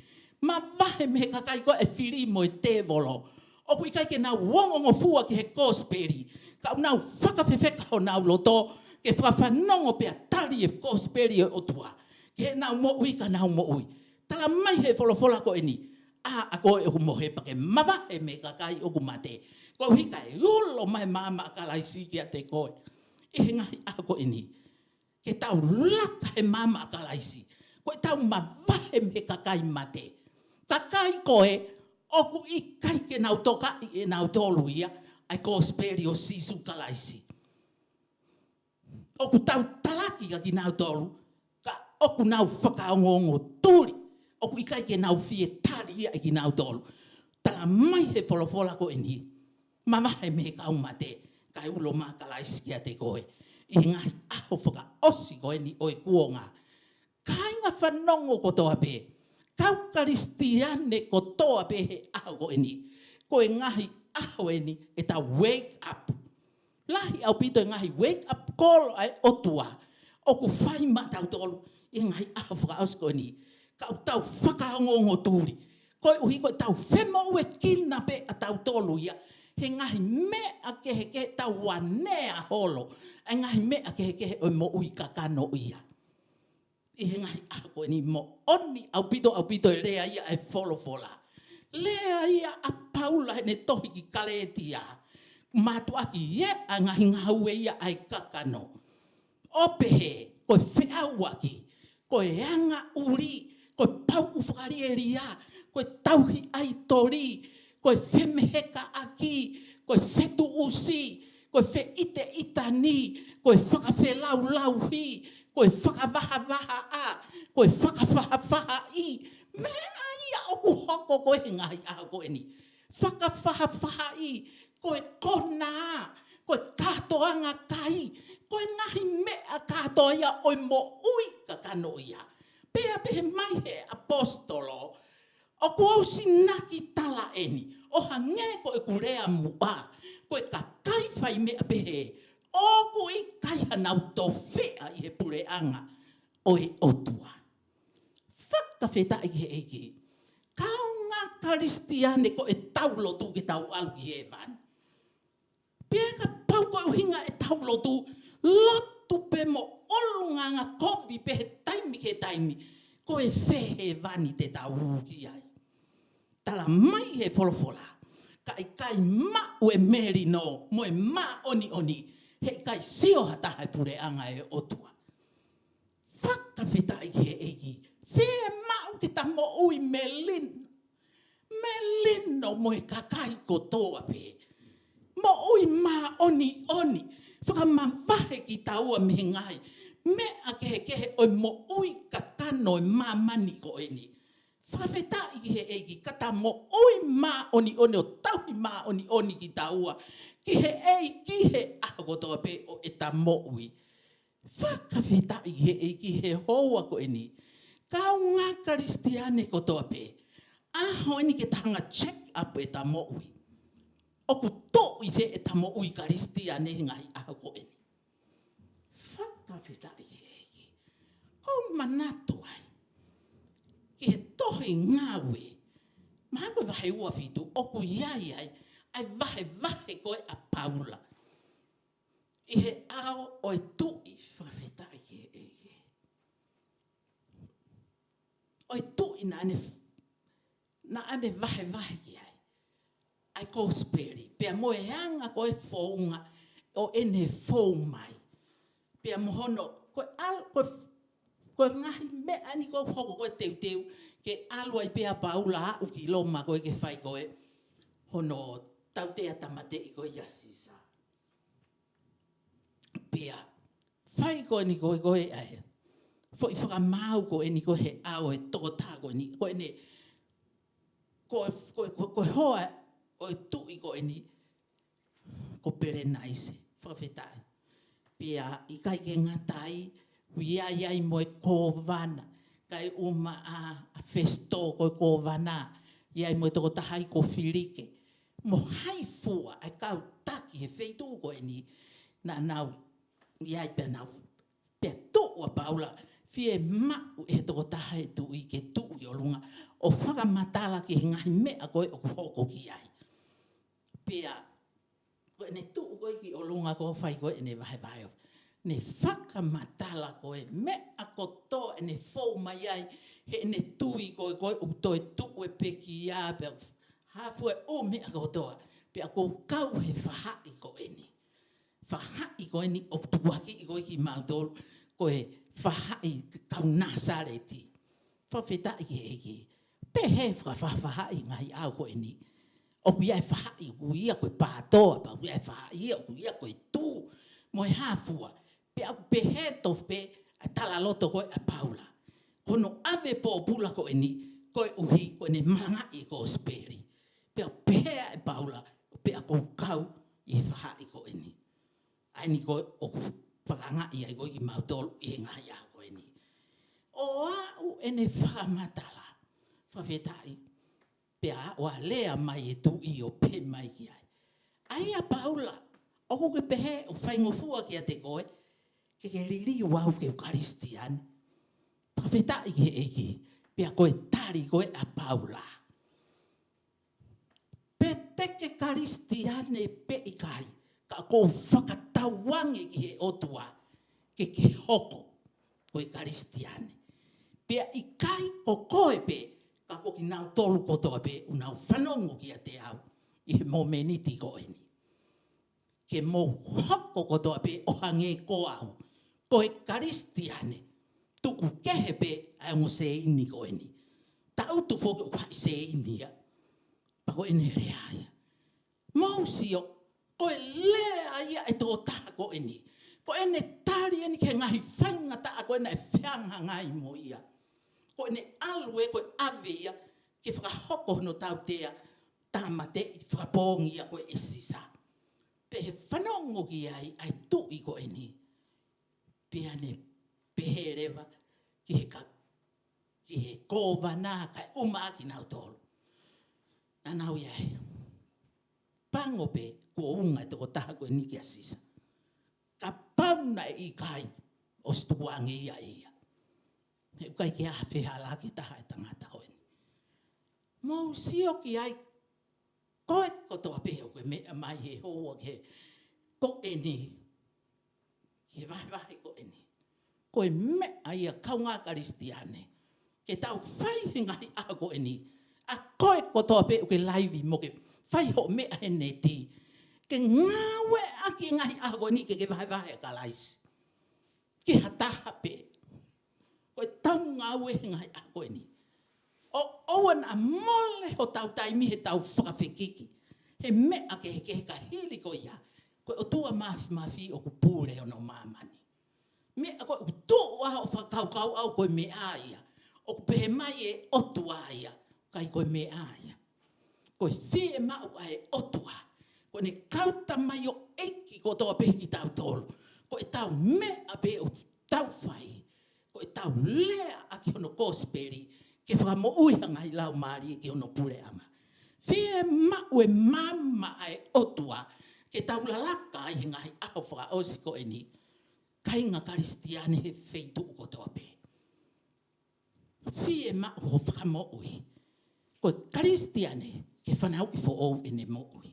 Ma vahe mehe kakai koe e whiri mo e te volo. Oku i kai ke nau wongongo fua ki he kosperi. Kau nau whakawhewhekao nau loto. Ke whawhanongo pea tali e kosperi e otua. Ke nau mo ui ka nau mo ui. Tala mai he wholofola ko ini. A koe e oku mohe pake ma vahe mehe kakai oku mate. Ko hika e ulo mai mama akalaisi ki a te koe. I he ngahi a ko ini. Ke tau laka he mama akalaisi. Koe tau ma vahe me kakai mate. Kakai koe, oku i kai ke nau toka i e nau tolu ia, ai kosperi o sisu kalaisi. Oku tau talaki ka ki nau tolu, ka oku nau whakaongongo tuli. Oku i kai ke nau fie tari ia i ki nau tolu. Tala mai he wholofola ko ini. Ma vahe me kau mate, kai ulo ma kalaisi ki a te koe. I ngai aho whaka osi ko ni o e kuonga. Kainga whanongo ko toa pe. Kau karistiane ko toa pe he aho ko ni. Ko e ngahi aho ni e ta wake up. Lahi au pito e ngahi wake up call ai otua. Oku whai matau tolu. I ngai aho whaka osi ko ni. Kau tau whakaongongo tūri. Ko e uhi ko tau whemo ue kina pe a tau tolu ia. He ngahi mea ke tau wanea holo. E ngahi mea ke o mo ui kakano ia. I he ngahi ako ni mo oni au pito e lea ia e wholofola. Lea ia a paula ne tohi ki kaletia. Matu aki ia a ngahi ngahau ia ai kakano. Opehe, koe whiau aki. Koe anga uri. Koe pau ufakari e ria. Koe tauhi ai tori. Koe whemeheka aki. Koe whetu usi. Koe whe ite itani, koe whakawhe lau hi, koe whakavaha a, koe whakawhaha i. Mea ia oku hoko koe ngahi a koe ni. Whakawhaha i, koe kona a, koe katoanga kai, koe ngahi mea katoa ia oi mo ui kakano ia. Pea pehe mai he apostolo, oku au sinaki tala eni, oha nge koe kurea mua. Koe ka kai whai mea pehe, oku i kai hanau tō whea i he pureanga o e otua. Whakawheta i he eiki. Kau ngā karistiane ko e taulotu ke tau alu ki he man. Pea ka pau ko uhinga e taulotu, lotu pe mo olunga ngā kovi pehe taimi ke taimi, ko e whehe vani te tau ki ai. Tala mai he wholofola. Kai ma ue meri no, mo e ma oni, he kai sio hata hai pureanga e otua. Whakawheta i he eiki, whea mau ke ta mo ui melino mo e kakai ko toa pe. Mo ui ma oni, whakamawahe ki taua me ngai, mea kehe oi mo ui katano e ma mani ko eni. Whawheta i he eiki, kata mo oi mā oni o tauhi mā oni ki taua. Ki he ki he aho toa pe o e ta mo ui. Whakawheta i he eiki he hoa ko eni. Kau ngā karistiane ko toa pe. Aho eni ke tanga check up e ta mo ui. Oku tō i he e ta mo ui karistiane ngai aho ko eni. Whakawheta i he eiki. Kau manatu ai. Ki he tohi ngāwe, maha koe wahe ua whitu, oku iai ai vahe koe a paula. I he ao o e tui whawheta i he eike. O e tui na ane vahe ki ai. Ai kosperi, pea mo e anga koe whaunga o ene whau mai. Pea mohono, koe ngahi mea ni koe hoko koe teu, ke alua i pea paula au ki loma koe ke whai koe, hono tau tea tamate i koe iasisa. Pea, whai koe ni koe ai, fo i whakamau koe ni koe he au e toko tā koe ni, koe ne, koe hoa o e tui koe ni, ko pere naise whawhetai. Pia I kai ke ngatai, wia iai mo e kōwana, kai uma a festo ko e kōwana, iai mo e toko tahai ko whirike. Mo hai fua, ai kau taki he wheitu ko e ni, na nau, iai pia nau, pia tōua paula, fie mau e toko tahai tu I ke tu I o lunga, o whakamatala ki he ngahi mea koe o hoko ki ai. Pia, koe ne tu koe ki o lunga ko whai koe ne vahe vahe. Ne whakamatala koe mea koto e ne whou mai ai, he ne tui koe koe o toi tu e peki ia, pia hafu e o mea kotoa, pia ko kau he whahai koe ni. Whahai koe ni o tuaki koe ki mautoro, koe whahai kau nāsare ti. Whawhetai ki eki. Pehe whahai ngai au koe ni. O ia e whahai o ia koe pātoa, pa ia e whahai o ia koe tū. Mo e hāfua, pe au pehe tofe a tala loto koe a paula. Kono ave po pula koe ni, koe uhi koe ne marangai ko speri. Pe au pehe e paula, pe a kou kau I whahai koe ni. Aini koe o whakangai ai koe ki mautolu I ngai a koe ni. O au ene whakamatala, whawhetai, pe a oa lea mai e tu I o pe mai ki ai. Ai a paula, o ke pehe o whaingofua ki a te koe, ke riri wau ke Ukaristiani. Whawhetai ki eki, pe a koe tari koe a paula. Pe teke Ukaristiani pe I kai, ka kou whakatawangi ki he otua, ke hoko koe Ukaristiani. Pea I kai ko koe pe, ka ko ki nau tolu kotoa pe, unau whanongo ki a te au, I he momeniti koe ni. Ke mo hoko kotoa pe, o hange ko au, koe Ukaristiani, tuku kehe pe, ai ngo se ini koe ni. Ta utu foke o kai se ini ya, pa koe ne rea ia. Mausio, koe lea ia e tō taha koe ni. Koe ne tari ani ke ngahi whainga taa koe na e whianga ngai mo ia. Koe ne alue koe ave ia ke whakahoko no tau tea tāmate I whakapōngi ia koe e sisa. Pe he whanongo ki ai tui koe ni. Pea ne pehe rewa ki he kōwana kai uma ki nau tolu. Nanau iai. Pango pe kua unga e toko taha koe ni ki a sisa. Ka pauna I kai o stuangi ia ia. He ukai ki a wheha la ki taha e tangata hoi. Mau sio ki ai koe kotoa peho koe mea mai he hoa ke koe ni. Ke vahe koe ni. Koe mea ia kaunga Ukaristiani. Ke tau whai he ngai a koe ni. A koe kotoa peho ke laivi mo ke whai ho mea he ne ti. Ke ngawe aki ngai a koe ni ke vahe ka laisi. Ke hataha pe. Koe tau ngawe he ngai a koe ni. O oan a mole ho tau taimi he tau whakawhekiki. He mea ke he ka hili ko ia. Koe o tua mafi o kupure o no mamani. Mea koe o tua o whakaukau au koe mea ia. O kupehe mai e otua ia. Kai koe mea ia. Koe whie mau ai otua. Koe ne kauta mai o eiki ko toa pehi ki tau tolu. Koe tau mea pe o tau whai. Koe tau lea aki hono kosperi. Ke whamo uiha ngai lau maari ki hono pureanga. Whie mau e mama ai otua. Ke tau lalaka ai ngai au whaka osiko e ni. Kainga Ukaristiani he wheitu ko toa pe. Whie mau ho whamo ui. Koe Ukaristiani ke whanau I fo ou e ne mo ui.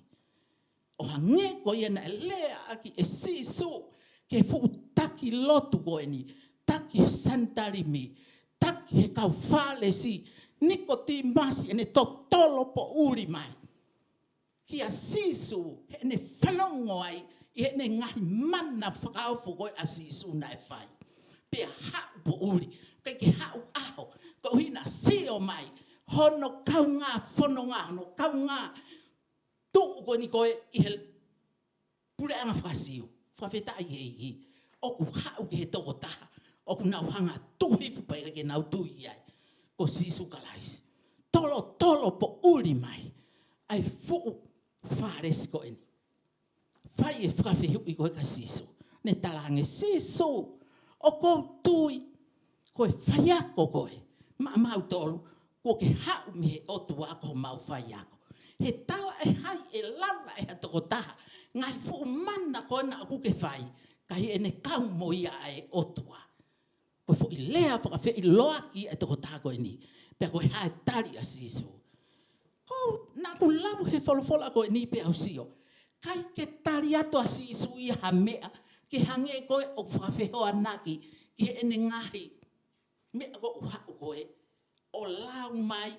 O hange ko iana e lea aki e sisu ke fuutaki lotu ko e ni. Taki santarimi. Taki he kau whale si. Niko ti masi ene totolo po uri mai. Kia sisu he ne whanongo ai. I he ne ngahi mana whakaofu koe a sisu na e whai. Pea hau po uri. Kei ke hau aho. Ko hina sio mai. Hono kau ngā whono ngā. Hono kau ngā. Tuu koe ni koe I he pureanga whakasiu. Whawhetai he ihi. Oku hau ke he toko taha. Oku nau hanga tuhi whupai ke nau tuhi ai. Ko sisu kalaisi. Tolo po uri mai. Ai fuu whares koe ni. fai e whakawhihu I koe ka siso. Ne talange siso. O kou tui. Koe whai ako koe. Mau tolu. Ko ke hau mi he otu ako mau whai ako. He tala e hai e lava e hatoko taha. Ngai fu mana koe na aku ke whai. Kai ene kau mo ia e otua. Koe fu I lea whakawhi I loaki e toko taha koe ni. Pea koe hae tari a siso. Ko na ku labu he wholofola koe ni pe au sio. Kai ke tari ato a sisu I ha mea. Ke hange koe o whakawhiho anaki. Ke ene ngahi. Mea ko uhau koe. O lau mai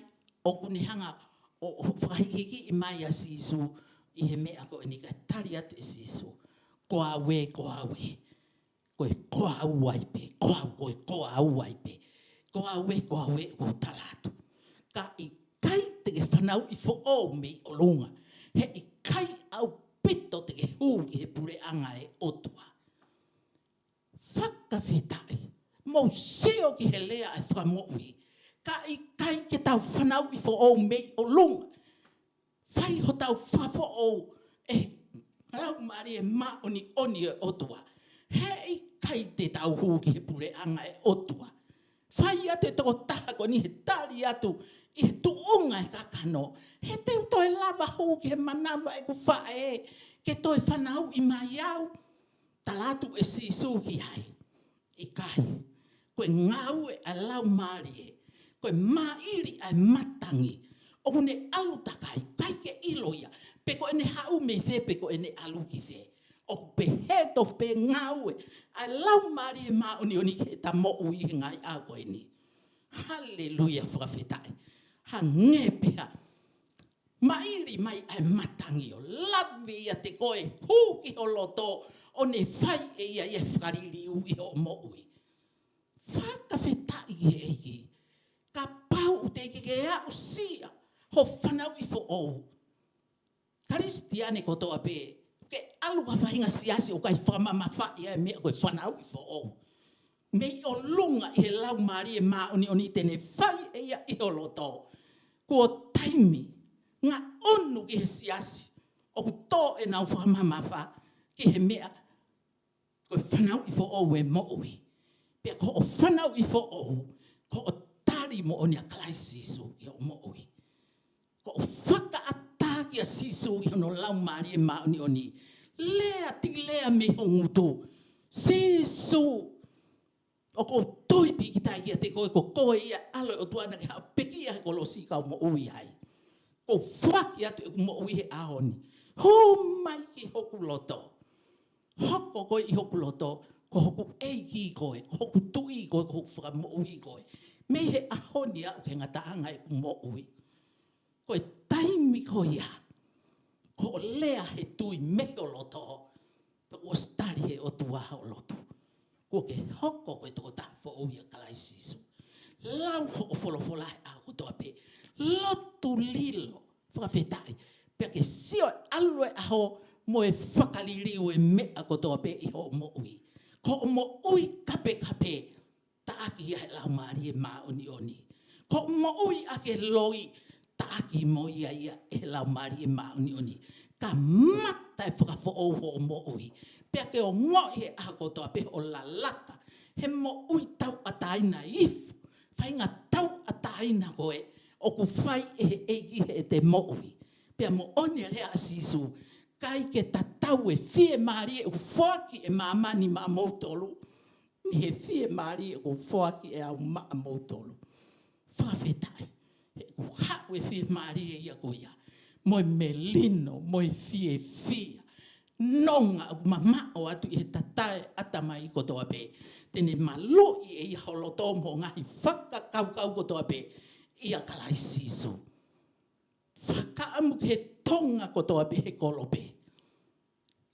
o kunihanga o whakahiki I mai a sisu. I he mea koe ni kai tari ato e sisu. Ko awe. Koe ko au aipe. Ko au koe ko au aipe. Ko awe ko talatu. Ka I kai te ke whanau I fo o me o lunga. He I kai au pito te ke hū ki he pure anga e otua. Whakawhetai. Mo seo ki he lea e whamoui. Ka I kai ke tau whanau I fo o me o lunga. Whai ho tau whafo o e rau mari e ma oni e otua. He I kai te tau hū ki he pure anga e otua. Whai atu e toko taha ko ni he tari atu I he tuunga e kakano. He te toi lava hū ki he manawa e ku whae. Ke toi whanau I mai au. Talatu e sisu ki hai. I kai. Koe ngau e a lau mari e. Koe mairi ai matangi. O ne alu takai. Kai ke iloia. Pe ko ene hau me fe pe ko ene alu ki fe. O pe heto pe ngau e. Ai lau mari e ma oni ke ta mo ui ngai a koe ni. Hallelujah whakawhetai. Ha nge pea. Mairi mai ai matangi o. Lavi ia te koe. Huki o loto. O ne whai e ia e whakariri ui o mo ui. Whakawhetai e eiki. Ka pau te ke au sia. Ho whanau I fo o. Karistiane kotoa pe. Ke alu ka whahinga siasi o kai whamama whai e mea koe whanau I fo o. Mei o lunga I he lau mari e maa oni tene whai e ia I o loto. Kua taimi. Ngā onu ki he siasi. O ku tō e nau whamama wha. Ki he mea. Koe whanau I fo o e mo ui. Pea ko o whanau I fo o. Ko o tari mo oni a kalai sisu I o mo ui. Ko o whaka ataki a sisu I ono lau mari e maa oni. Lea ti lea me hongutu. Sisu. O ko toipi ki tai kia te koe ko koe ia alo o tuana ki hao peki ia ko lo sika o mo ui hai. Ko whaki atu e mo ui he ahoni. Ho mai ki hoku loto. Hoko koe I hoku loto. Ko hoku eiki koe. Ko hoku tui koe. Ko hoku whaka mo ui koe. Me he ahoni au ke ngata anga e mo ui. Koe taimi koe ia. Ko lea he tui me o loto. Pe ua stari he o tuaha o loto. Ko ke hoko koe toko taha fo o ia kalai sisu. Lau ho o wholofola he au kotoa pe. Lotu lilo. Whakawhetai. Pea ke sio alue aho mo e whakaliriu e mea kotoa pe I ho mo ui. Ko mo ui kape. Taaki ia he lau maari e maa oni. Ko mo ui ake loi. Taaki mo ia e lau maari e maa oni. Ka mata e whakafo o ho mo ui. Pea ke o ngoi he aha kotoa pe o la laka. He mo ui tau ataina ifu. Whainga tau ataina koe. O ku whai e he eiki he te mo ui. Pea mo oni a lea sisu. Kai ke tatau e fie maari e ku whaki e mamani ma mautolu. Ni he fie maari e ku whaki e au ma mautolu. Whawhetai. He ku hau e fie maari e ia ko ia. Moi melino, moi fie. Nonga o mama o atu I he tatae atamai kotoa pe. Tene malui e ia holoto mo ngahi whaka kau kotoa pe. Ia kalai sisu. Whakaamu he tonga kotoa pe he kolope.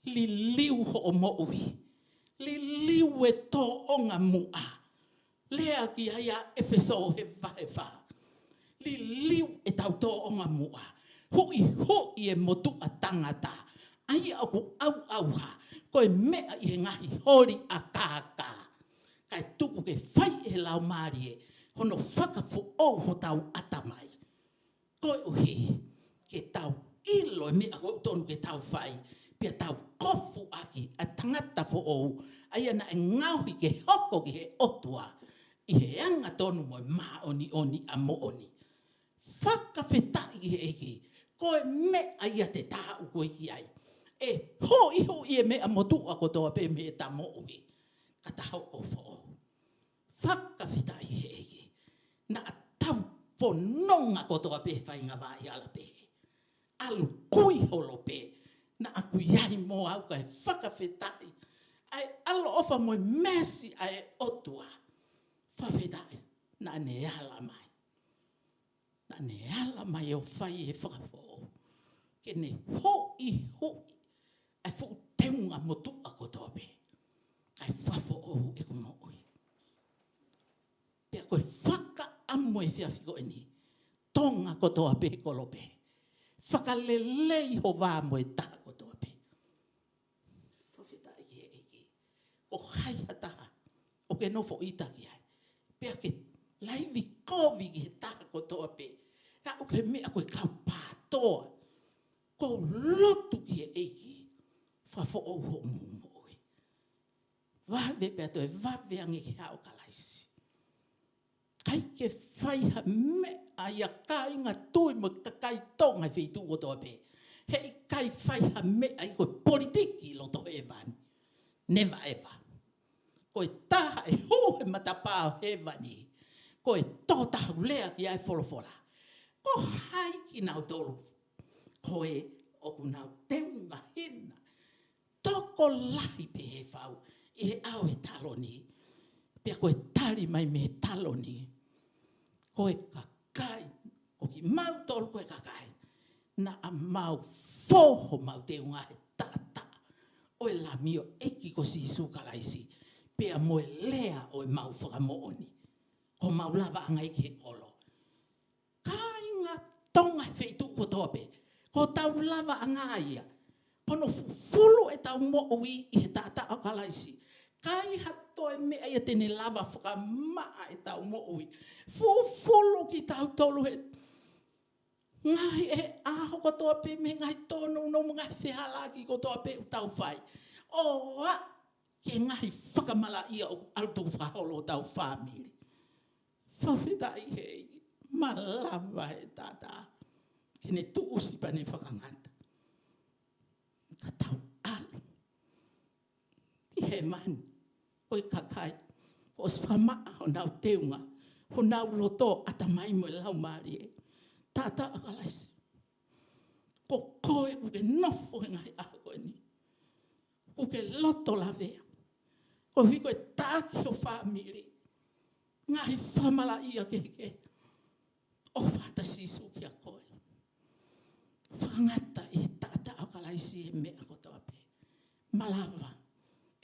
Liliu ho o mo ui. Liliu e tō onga mua. Lea ki aia efeso he whahewa. Liliu e tau tō onga mua. Hui e motu a tangata. Ai aku au ha. Koe mea I he ngahi hori a kākā. Kai tuku ke whai he lau maari e. Hono whakafu o ho tau atamai. Koe uhi ke tau ilo e mea koe tonu ke tau whai. pia tau kofu aki a tangata fo o ai na ngauhi ke hoko ki he otua i he anga tonu mo ma oni a mo oni whakawhetai ki he eki koe me ai a te taha uko iki ai e ho i e me a motu a kotoa pe me e ta mo ui ka taha o fo o whakawhetai ki he eki na a tau pononga kotoa pe whainga vai ala pe alu kui holo pe na aku iai mo au ka e whakawhetai ai alo ofa mo mesi ai otua whawhetai na ne ala mai na ne ala mai o whai e whakafo ke ne hoi ai fu teunga motu a kotoa pe ai whafo o e kumo ui pia koe whaka amo e whiawhiko e ni tonga kotoa pe kolo pe whakalelei ho wā mo e taha kotoa pe whawhetai ki e eki o hai hataha o ke nofo ita ki ai pia ke laivi kovi ki he taha kotoa pe ka o ke mea koe kau pātoa ko lotu ki he eki whafo o ho mumo ui wawe pia toi wawe ange ki hao kalaisi kai ke whaiha me a ia kāinga tui mo kakai tonga whitu o toa pe. Hei kai whaiha me a i koe politiki lo to e vani. Nema ewa. Koe taha e hu he matapao he vani. Koe tō tahu lea ki ai wholawhola. Ko hai ki nau tolu. Koe o ku nau teunga hina. Toko lahi pe he whau. I he au e taloni. Pia koe tali mai me taloni. Koe kakai, o ki mau tolu koe kakai, na a mau fōho mau te unga he tata. Oe la mio eki ko si sukalaisi, pia moe lea oe mau whakamooni. Ko mau lava angai ki he kolo. Kai ngā tonga wheitu ko tope, ko tau lava angaia, kono fulu e tau mo ui i he tata o kalaisi. Kai hato e mea ia tene lava whakamaa e tau mo ui. Fufulu ki tau tolu he. Ngai e aho kotoa pe me ngai tonu no ngai whihalaki kotoa pe u tau whai. Oa ke ngai whakamala ia o altu whaholo tau whamiri. Whawhetai hei, malawa he tata. Kene tuusi pane whakangata. Ka tau alu. Ki he mani. Oi kakai, o whamaa ho nau teunga, ho nau loto ata mai mo e lau maari e. Tata akalaisi. Ko koe uke nofo he ngai aha koe ni. Uke loto la vea. Ko hiko e tāki o whamiri. Ngai whamala ia keke. O whata sisu ki a koe. Whangata e tata akalaisi e mea kotoa pe. Malawa.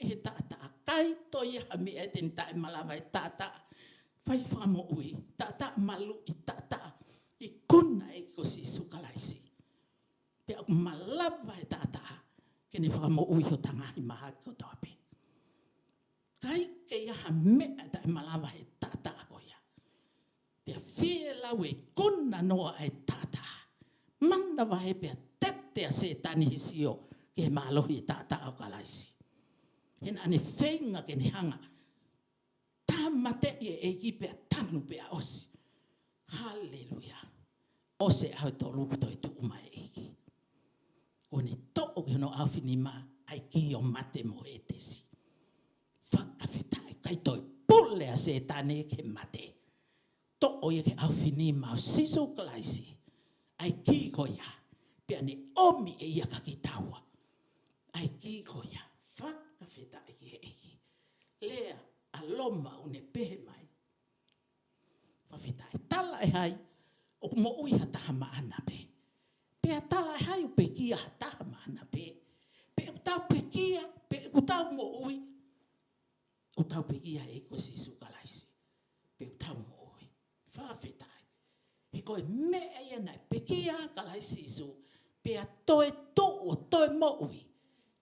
E tata kai toi ha me e ten tae malawa e tata whai whamo ui, tata malu i tata i kuna e ko si sukalaisi. Pe au malawa e tata kene whamo ui ho tangahi maha ko tope. Kai ke ha me e tae malawa e tata a koia. Pe whie lau e kuna noa e tata. Mana wahe pe tete a se tani hisio ke malohi e tata au kalaisi. Hena ane whenga ke ne hanga. Tamate e eki pea tanu pea osi. Halleluja. Ose au tō luku toi tu umai eki. O ne to'o ke no awhini ma ai ki o mate mo e tesi. Whakawhetai kai toi pule a se tane ke mate. To'o e ke awhini ma o siso kalaisi. Ai ki koia. Pea ne omi e ia ka ki taua. Ai ki koia. Whakawhetai ki eki. Lea a loma o ne pehe mai. Whawhetai tala e hai o mo ui ha taha maana pe. Pea tala e hai o pe kia ha taha maana pe. Pe u tau pe kia, pe u tau mo ui. O tau pe kia e ko si sukalaisi. Pe u tau mo ui. Whawhetai. He koe mea ia nai pe kia kalaisi su. Pea toe to o toe mo ui.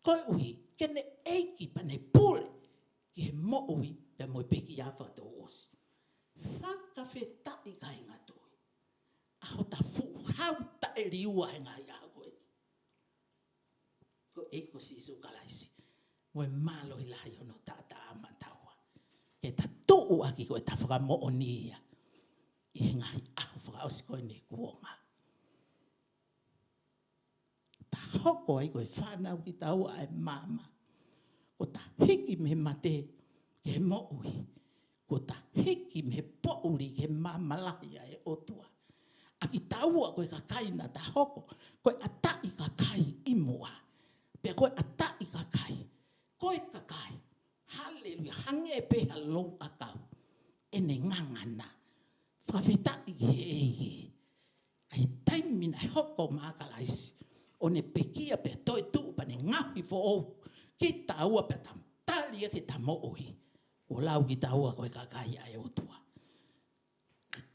Koe ui. Kene eiki pane pule ki he mo ui pe moi peki a whato osi. Whakawhetai kai ngā toi. Aho ta fu hau ta e riua he ngai a koe. ko eko sisu kalaisi. Mo malo ilahi ono tata amatawa. Ke ta tuu aki ko ta whakamo'onia. I ngai ahu whakaosiko ne kuonga. Ta hoko ai koe whanau ki taua e mama. Ko ta hiki me mate ke mo'ui. Ko ta hiki me po'uri ke mama lahia e otua. Aki taua koe kakaina ta hoko. Koe atai kakai imua. Pea koe atai kakai. Koe kakai. Haleluia. Hange peha lou akau. Ene ngangana. Whawhetai ke eige. Kai taimina hoko makalaisi. O ne pekia pe toi tuu pa ne ngahi fo ou. Ki taua pe tam talia ki ta mo'ui. O lau ki taua koe kakai ai otua.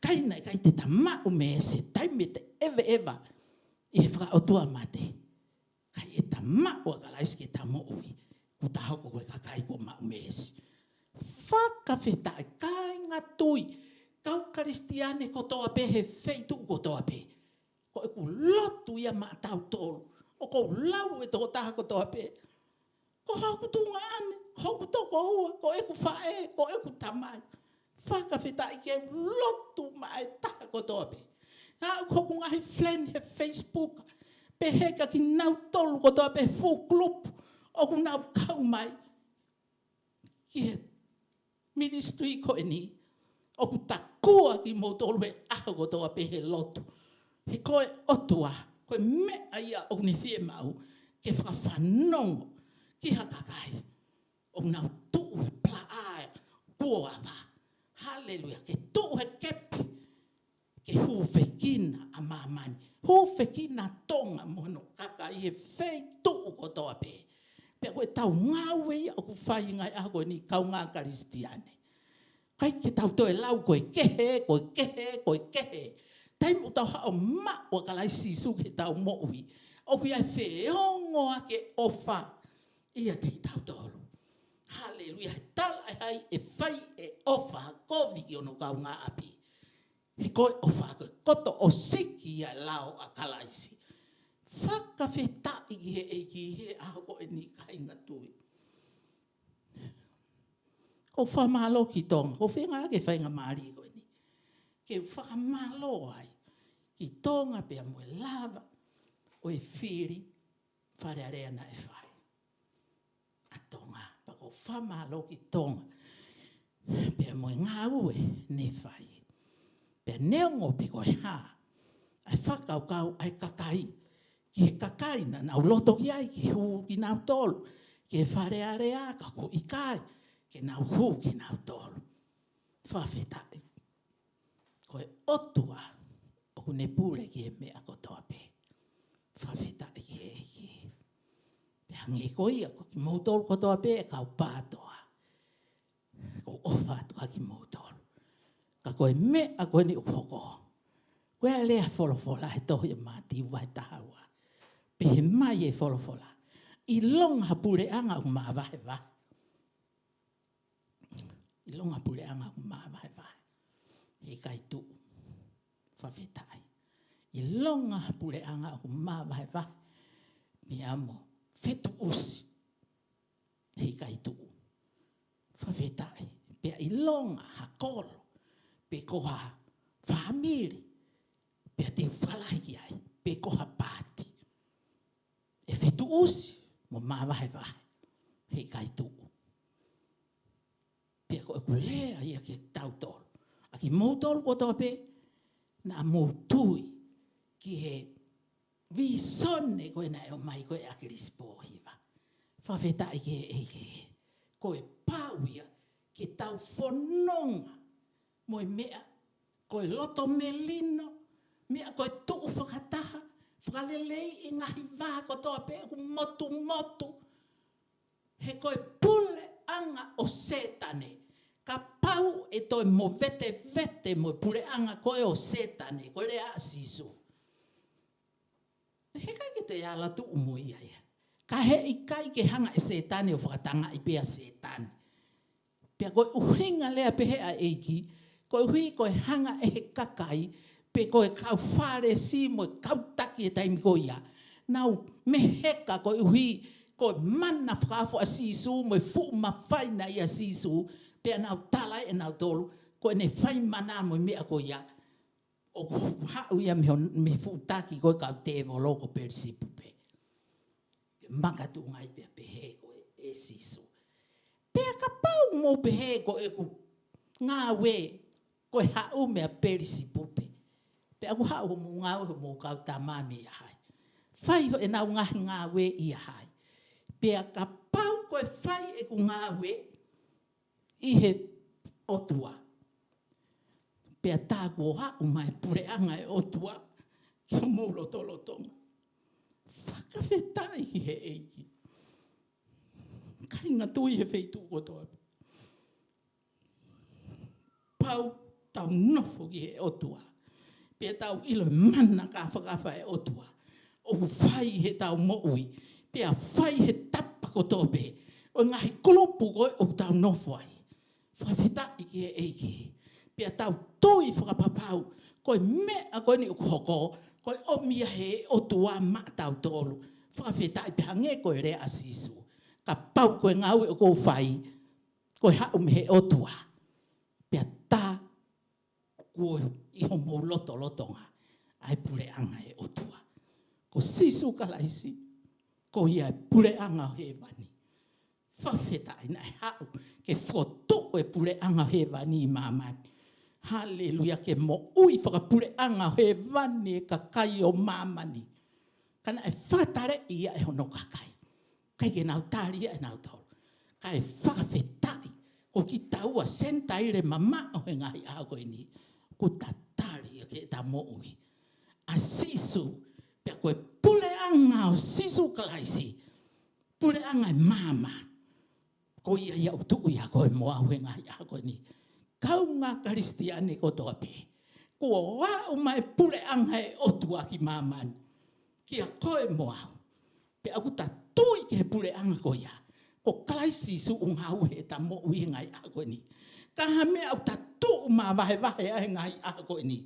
Kaina kai te ta mau me se taimi te eva. I he whaka otua mate. Kai e ta mau a kalaisi ki ta mo'ui. Ku ta hoko koe kakai ko mau me se. Whakawhetai kai ngatui. Kau karistiane kotoa pe he feitu kotoa pe. Ko e ku lotu ia maa tau tolu. O ko lau e toko taha kotoa pe. Ko haku tunga ane. Hoku toko ua. Ko e ku whae. Ko e ku tamai. Whakawhetai ke lotu maa e taha kotoa pe. Nā hoku ngahi flen he Facebook. Pe heka ki nau tolu kotoa pe full group. O ku nau kau mai. Ki he ministry ko e ni. O ku takua ki mo tolu e aho kotoa pe he lotu. He koe otua, koe mea ia o ni whie mau, ke whawhanongo, ki hakakai. O nau tuu he plaae, kuoawa. Haleluia, ke tuu he kepi, ke huwhekina a mamani. Huwhekina tonga mono kakai he whei tuu kotoa pe. Pea koe tau ngāwe ia o ku whai ngai a koe ni kau ngā karistiane. Kai ke tau toe lau koe kehe, koe kehe, koe kehe. Taimu tau hao mao kalaisi suke tau mo'ui. Opi ai whiongo ake ofa. Ia te tau tolu. Haleluia. Tala hai e whai e ofa. Kovi ki ono kau ngā api. He koe ofa koe koto o siki ia lao a kalaisi. Whakawhetai ki he eiki he aho koe ni kainga tui. Ko whamalo ki tonga. Ko whenga ake whainga maari koe ni. Ke whakamalo ai. Ki tonga pia moe lava, o e whiri, wharearea na e whai. A tonga, pako whamalo ki tonga, pia moe ngā ue ne whai. Pia neongo pe koe hā, ai whakaukau ai kakai, ki he kakai na nau loto ki ai, ki hu ki nau tolu, ki he wharearea ka ko ikai, ki nau hu ki nau tolu. Whawhetai. Koe otua, o ne pule ki e mea kotoa pe. Whawhetai ki e ki. Pe hangi koia ko ki mautolu kotoa pe e kau pātoa. Ko ofa atua ki mautolu. Ka koe mea koe ni upoko. Koe a lea wholofola he tohi e māti ua he tahaua. Pe he mai e wholofola. I longa pule anga u maa vahe vahe. I longa pule anga u maa vahe vahe. He kai tuu. Whawhetai. I longa pule anga o maa vahe vahe. Mi amo. Whetu usi. Hei kai tuu. Whawhetai. Pea i longa hakolo. Pe koha whamiri. Pea te whalahi ai. Pe koha pāti. E whetu usi. Mo maa vahe vahe. Hei kai tuu. Pea koe kulea ia ke tautoro. Aki mautoro kotoa pe. Na motui ki he visone koe na eo mai koe a Fisi'ipeau hiva. Whawhetai ki he eike. Koe pauia ki tau whanonga. Moe mea, koe loto melino, mea koe tuu whakataha, whakalelei i ngahi wā kotoa pe ku motu motu. He koe pule anga o setane. Ka pau e toi mo vete mo pule anga koe o setane, koe rea asisu. He kai ke te ala tu umo ia ia. Ka he i kai ke hanga e setane o whakatanga i pia setane. Pia koe uhinga lea pe he a eiki, koe hui koe hanga e he kakai, pe koe kau whare si mo kau taki e taimi ko ia. Nau me heka ko uhi ko mana whakafo a sisu mo fu ma whai na ia sisu pe nau tala e nau tolu ko ne whai mana mo mea ko ia o hau ia me fu taki ko ka te volo ko Fisi'ipeau. Maka tu ngai pe pehe ko e sisu. Pe ka pau mo pehe ko e ku ngā we ko hau mea Fisi'ipeau. Pe aku hau mo ngau mo kau tamami hai. Whai ho e nau ngā we i hai. Pea ka pau koe whai e ku ngā we i he otua. Pea tā kua hau mai pureanga e otua ki o mō lotolotonga. Whakawhetai ki he eiki. Kai ngā tui he wheitu kotoa. Pau tau nofo ki he otua. Pea tau ilo mana ka whakawha e otua. O whai he tau mo'ui, pea whai he tapa ko tōpe, o ngahi kolopu koe o tau nofo ai. Whawhetai ki e eiki, pea tau toi whakapapau, koe mea koe ni ukuhoko, koe omia he o tua ma tau tolu. Whawhetai pea nge koe rea asisu, ka pau koe ngau e o kou whai, koe hau me he o tua. Pea tā koe iho mō lotonga, ai pureanga e o tua. Ko sisu kalaisi, ko ia pureanga he wani. Whawhetai nai hau, ke whoto e pureanga he wani i mamani. Haleluia, ke mo ui whakapureanga he wani e kakai o mamani. Kana e whatare ia e hono kakai. Kai ke nau tāria e nau tolu. Kai whakawhetai, ko ki taua sentaire mama o he ngahi a koe ni. Ko ta tāria ke ta mo ui. A sisu, pea koe puleanga o sisu kalaisi. Puleanga e mama. Ko ia ia utu ia koe moa huenga ia koe ni. Kau ngā karistiane ko toa pe. Kua wau mai puleanga e otua ki mamani. Kia koe moa. Pea aku ta tui ke puleanga ko ia. Ko kalaisi su ungau he ta mo uinga ia koe ni. Kaha mea au ta tuu ma vahe a ngai ia koe ni.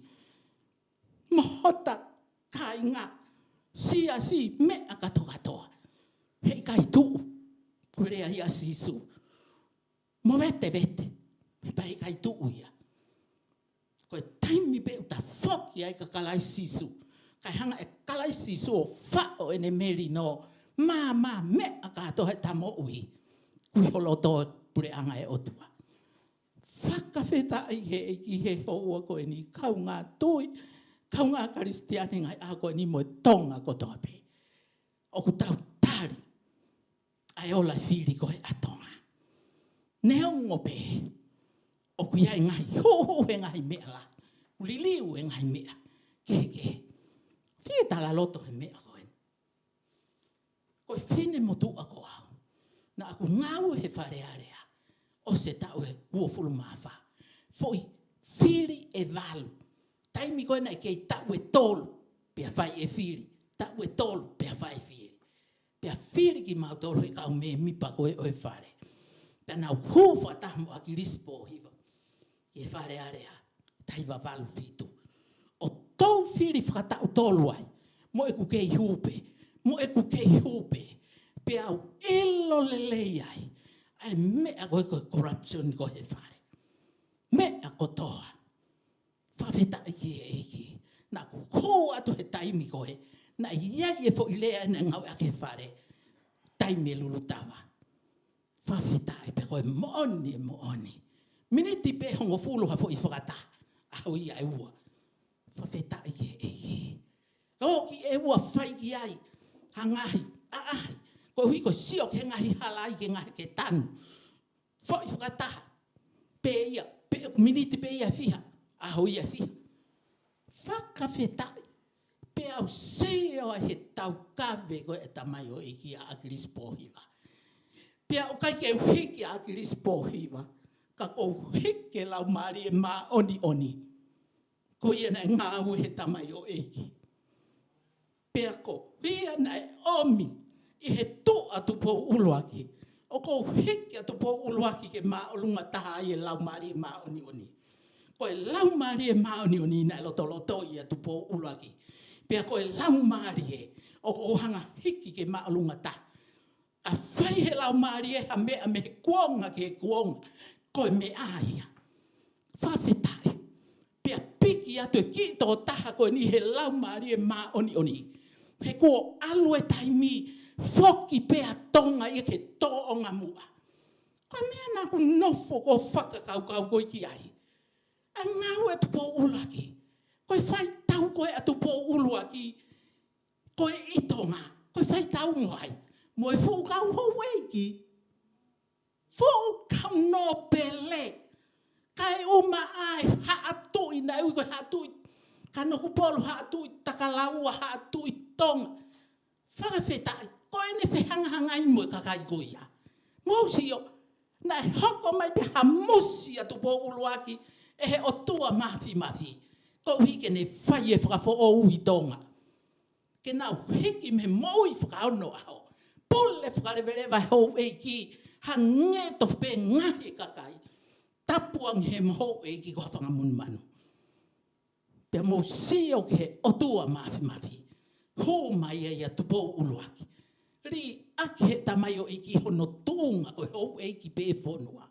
Mohota kai ngā. Sia mea katoa. Hei kai tuu. Purea ia sisu. Mo vete. Me pai kai tuu ia. Koe taimi pe uta foki ai ka kalai sisu. Kai hanga e kalai sisu o whao ene meri no. Mama mea katoa he tamo ui. Kui holoto pureanga e otua. Whakawheta ai he ki he hoa koe ni. Kau ngā tui. Kau ngā karistiane ngai a koe ni mo tonga kotoa pe. O ku tau tari. Ai ola whiri koe atonga. Neo ngope. O ku iai ngai hoho he ngai mea la. Uliliu he ngai mea. Ke. Whie tala loto he mea koe. Koe whine motu a koa. Na aku ngau he wharearea. O se tau he uofuru mawha. Foi whiri e walu. Taimi koe nei kei tau e tolu, pia whai e whiri. Tau e tolu, pia whai whiri. Pia whiri ki mau tolu e kau me mipa koe o e whare. Pia nau hūwha tamu a ki Fisi'ipeau hiwa. Ki e whare area, taiwa walu whitu. O tau whiri whakatau tolu ai, mo e ku kei hupe. Pia au ilo lelei ai. Ai mea koe corruption koe e whare. Mea kotoa. Whawhetai ki e eiki. Nā ku hō atu he taimi koe. Nā iai e fo i lea na ngau ake whare. Taimi e lulutawa. Whawhetai pe koe mooni. Miniti pe hongo fuluha fo i whakata. Au ia e ua. Whawhetai ki e eiki. O ki e ua whai ki ai. Hangahi. Aahi. Koe hui ko sio ke ngahi halai ke ngahi ke tanu. Fo i whakata. Pe ia. Miniti pe ia fiha. Aho ia fi. Whakawhetai. Pe au seo he tau kawe koe e tamai o iki a Fisi'ipeau hiwa. Pe au kai ke hiki a Fisi'ipeau hiwa. Ka kou hike lau maari e maa oni. Ko ia na ngā ue he tamai o iki. Pe ako hia na e omi i he tu atu po uluaki. O kou hiki atu po uluaki ke maa o lunga taha i e lau maari e maa oni. Koe lau maari e maoni o ni nai loto i atu po ulaki. Pea koe lau maari e, o hanga hiki ke maalunga ta. A whai he lau maari e ha mea me kuonga ke kuonga, koe me aia. Whawhetai. Pea piki atu e ki tō taha koe ni he lau maari e maa oni oni. He kua alu e taimi, foki pea tonga i ke tō onga mua. Koe mea nā ku nofo ko whakakau kau koe ki ai. A ngau e tupo ulaki. Koe whai tau koe atu po uluaki. Koe itonga. Koe whai tau ngoai. Moe whukau hou eiki. Whukau no pele. Kai uma ai haatui na ui koe haatui. Kano kupolu haatui takalaua haatui tonga. Whakawhetai. Koe ne whehangahangai moe kakai koia. Mōsio. Na hoko mai pe hamosi atu po uluaki. E he o tua mafi mafi. Ko hike ne whai e whakafo o ui tonga. Ke nau hiki me moi whakaono aho. Pole whakarewelewa hou eiki. Ha nge to pe ngahi kakai. Tapuang he mho eiki ko whangamun manu. Pea mo sio ke o tua mafi mafi. Ho mai e atu po uluaki. Ri aki he tamai o eiki hono tūnga o hou eiki pe whonua.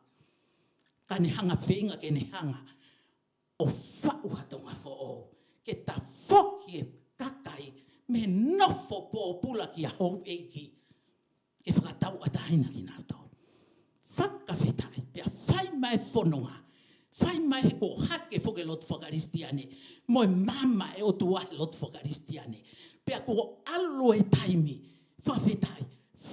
Ka ne hanga whenga ke ne hanga. O whau hatonga fo o. Ke ta whoki e kakai me nofo po pula ki a hou eiki. Ke whakatau ataina ki nātou. Whakawhetai, pia whai mai whononga. Whai mai he ko hake whoke lot whakaristiane. Moe mama e o tua he lot whakaristiane. Pia ko alu e taimi. Whawhetai,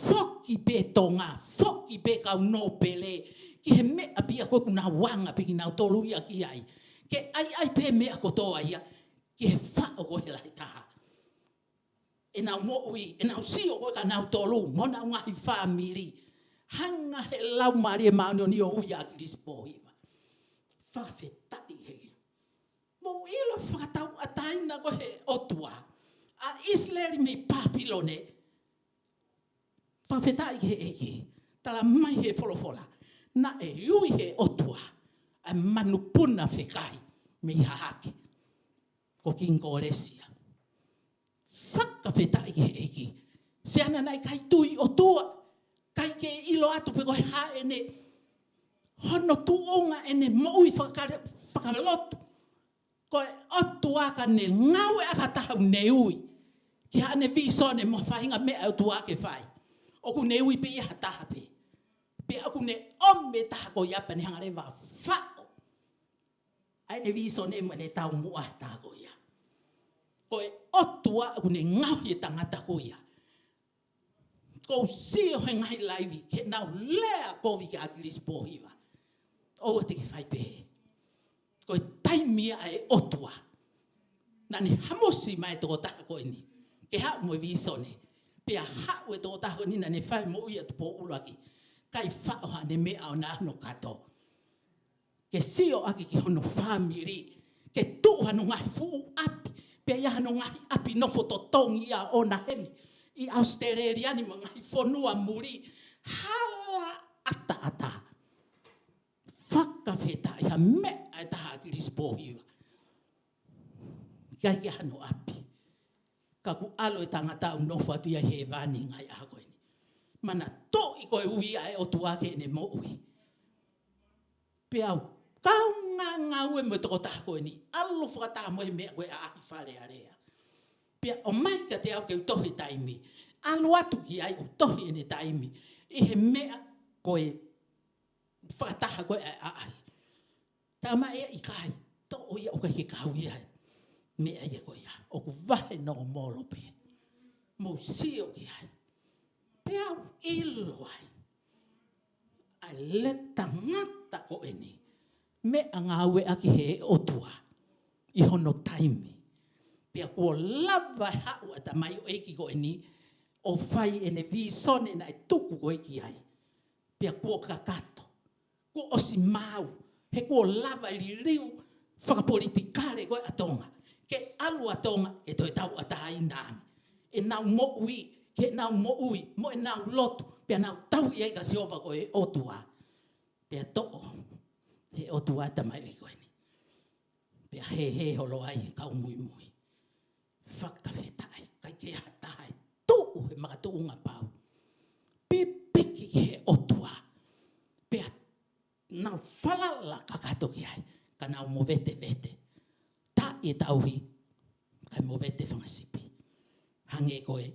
whoki pe tonga, whoki pe kau no pele. Ki he mea pia koe kuna wanga pe ki nau tolu ia ki ai. Ke ai pe mea kotoa ia. Ki he whao koe lai taha. E nau moui, e nau sio koe ka nau tolu. Mona ngahi whamiri. Hanga he lau maari e maunio ni o ui a kirispo iwa. Whawhetai hei. Mo ilo whakatau ataina ko he otua. A Israeli me Papilone. Whawhetai he eke. Tala mai he wholofola. Na e ui he otua. A manupuna whekai. Me hahake. Ko kinko lesia. Whakawhetai he eke. Se ana nai kai tui otua. Kai ke ilo atu pe koe ha ene hono tuonga ene moui whakalotu. Koe otu aka ne ngaue aka tahau ne ui. Ki ha ne visone mo whahinga mea otu ake whai. Oku ne ui pe iha taha pe. Pe oku ne ome taha ko iapa ne hangarewa whao. Ai ne visone mo ne tau mua taha ko ia. Koe otu aku ne ngau ye tangata ko ia. Ko sio he ngai laivi, ke nau lea kovi ke akilis pohiwa. O te ke whai pehe. Ko taimia e otua. Nani hamosi mai toko taha koe ni. Ke hao mo visone. Pea hao e toko taha koe ni nani whai mo ia tupo ulaki. Kai whao ha ne mea o na ano kato. Ke sio aki ki hono whamiri. Ke tuha no ngai fuu api. Pea ia no ngai api nofo to tongi ia o na hemi. I Australia ni mga whonua muri. Hala ata ata. Whakawheta ia mea e taha kirispo hiwa. Kai ki hano api. Ka ku alo e tangata unofu atu ia he vani ngai aha koe ni. Mana to i koe ui a e o tuake ne mo ui. Peau, kau ngā ue mo toko taha koe ni. Alo whakataha mo he mea koe a ahi whare area. Pia o mai ka te au ke utohi taimi. Alu atu ki ai utohi ene taimi. I he mea koe whakataha koe ai ai. Tā mai ea i kai. Tō o ia o ka he kau ia. Mea ia koe ia. O ku vahe no molo pe. Mo sio ki ai. Pia ilo ai. Ai leta ngata ko eni. Mea ngā ue aki he otua. I hono taimi. Pia kua lava hau ata mai o eiki ko eni, o whai ene visone na e tuku ko eiki ai. Pia kua kakato, kua osi mau, he kua lava li riu whakapolitikare koe atonga. Ke alu atonga e toi tau ataha i nāmi. E nau mo ui, ke nau mo ui, mo e nau lotu, pia nau tau i eika siova ko e otua. Pia to'o, he otua ata mai o eiko eni. Pia he holo ai kau mui mui. whakawhetai, kai ke hatai, tuu he makatuunga pau. Pipiki he otua, pea nau whalala kakatoki ai, ka nau mo vete. Ta e tauhi, kai mo vete whangasipi. Hange koe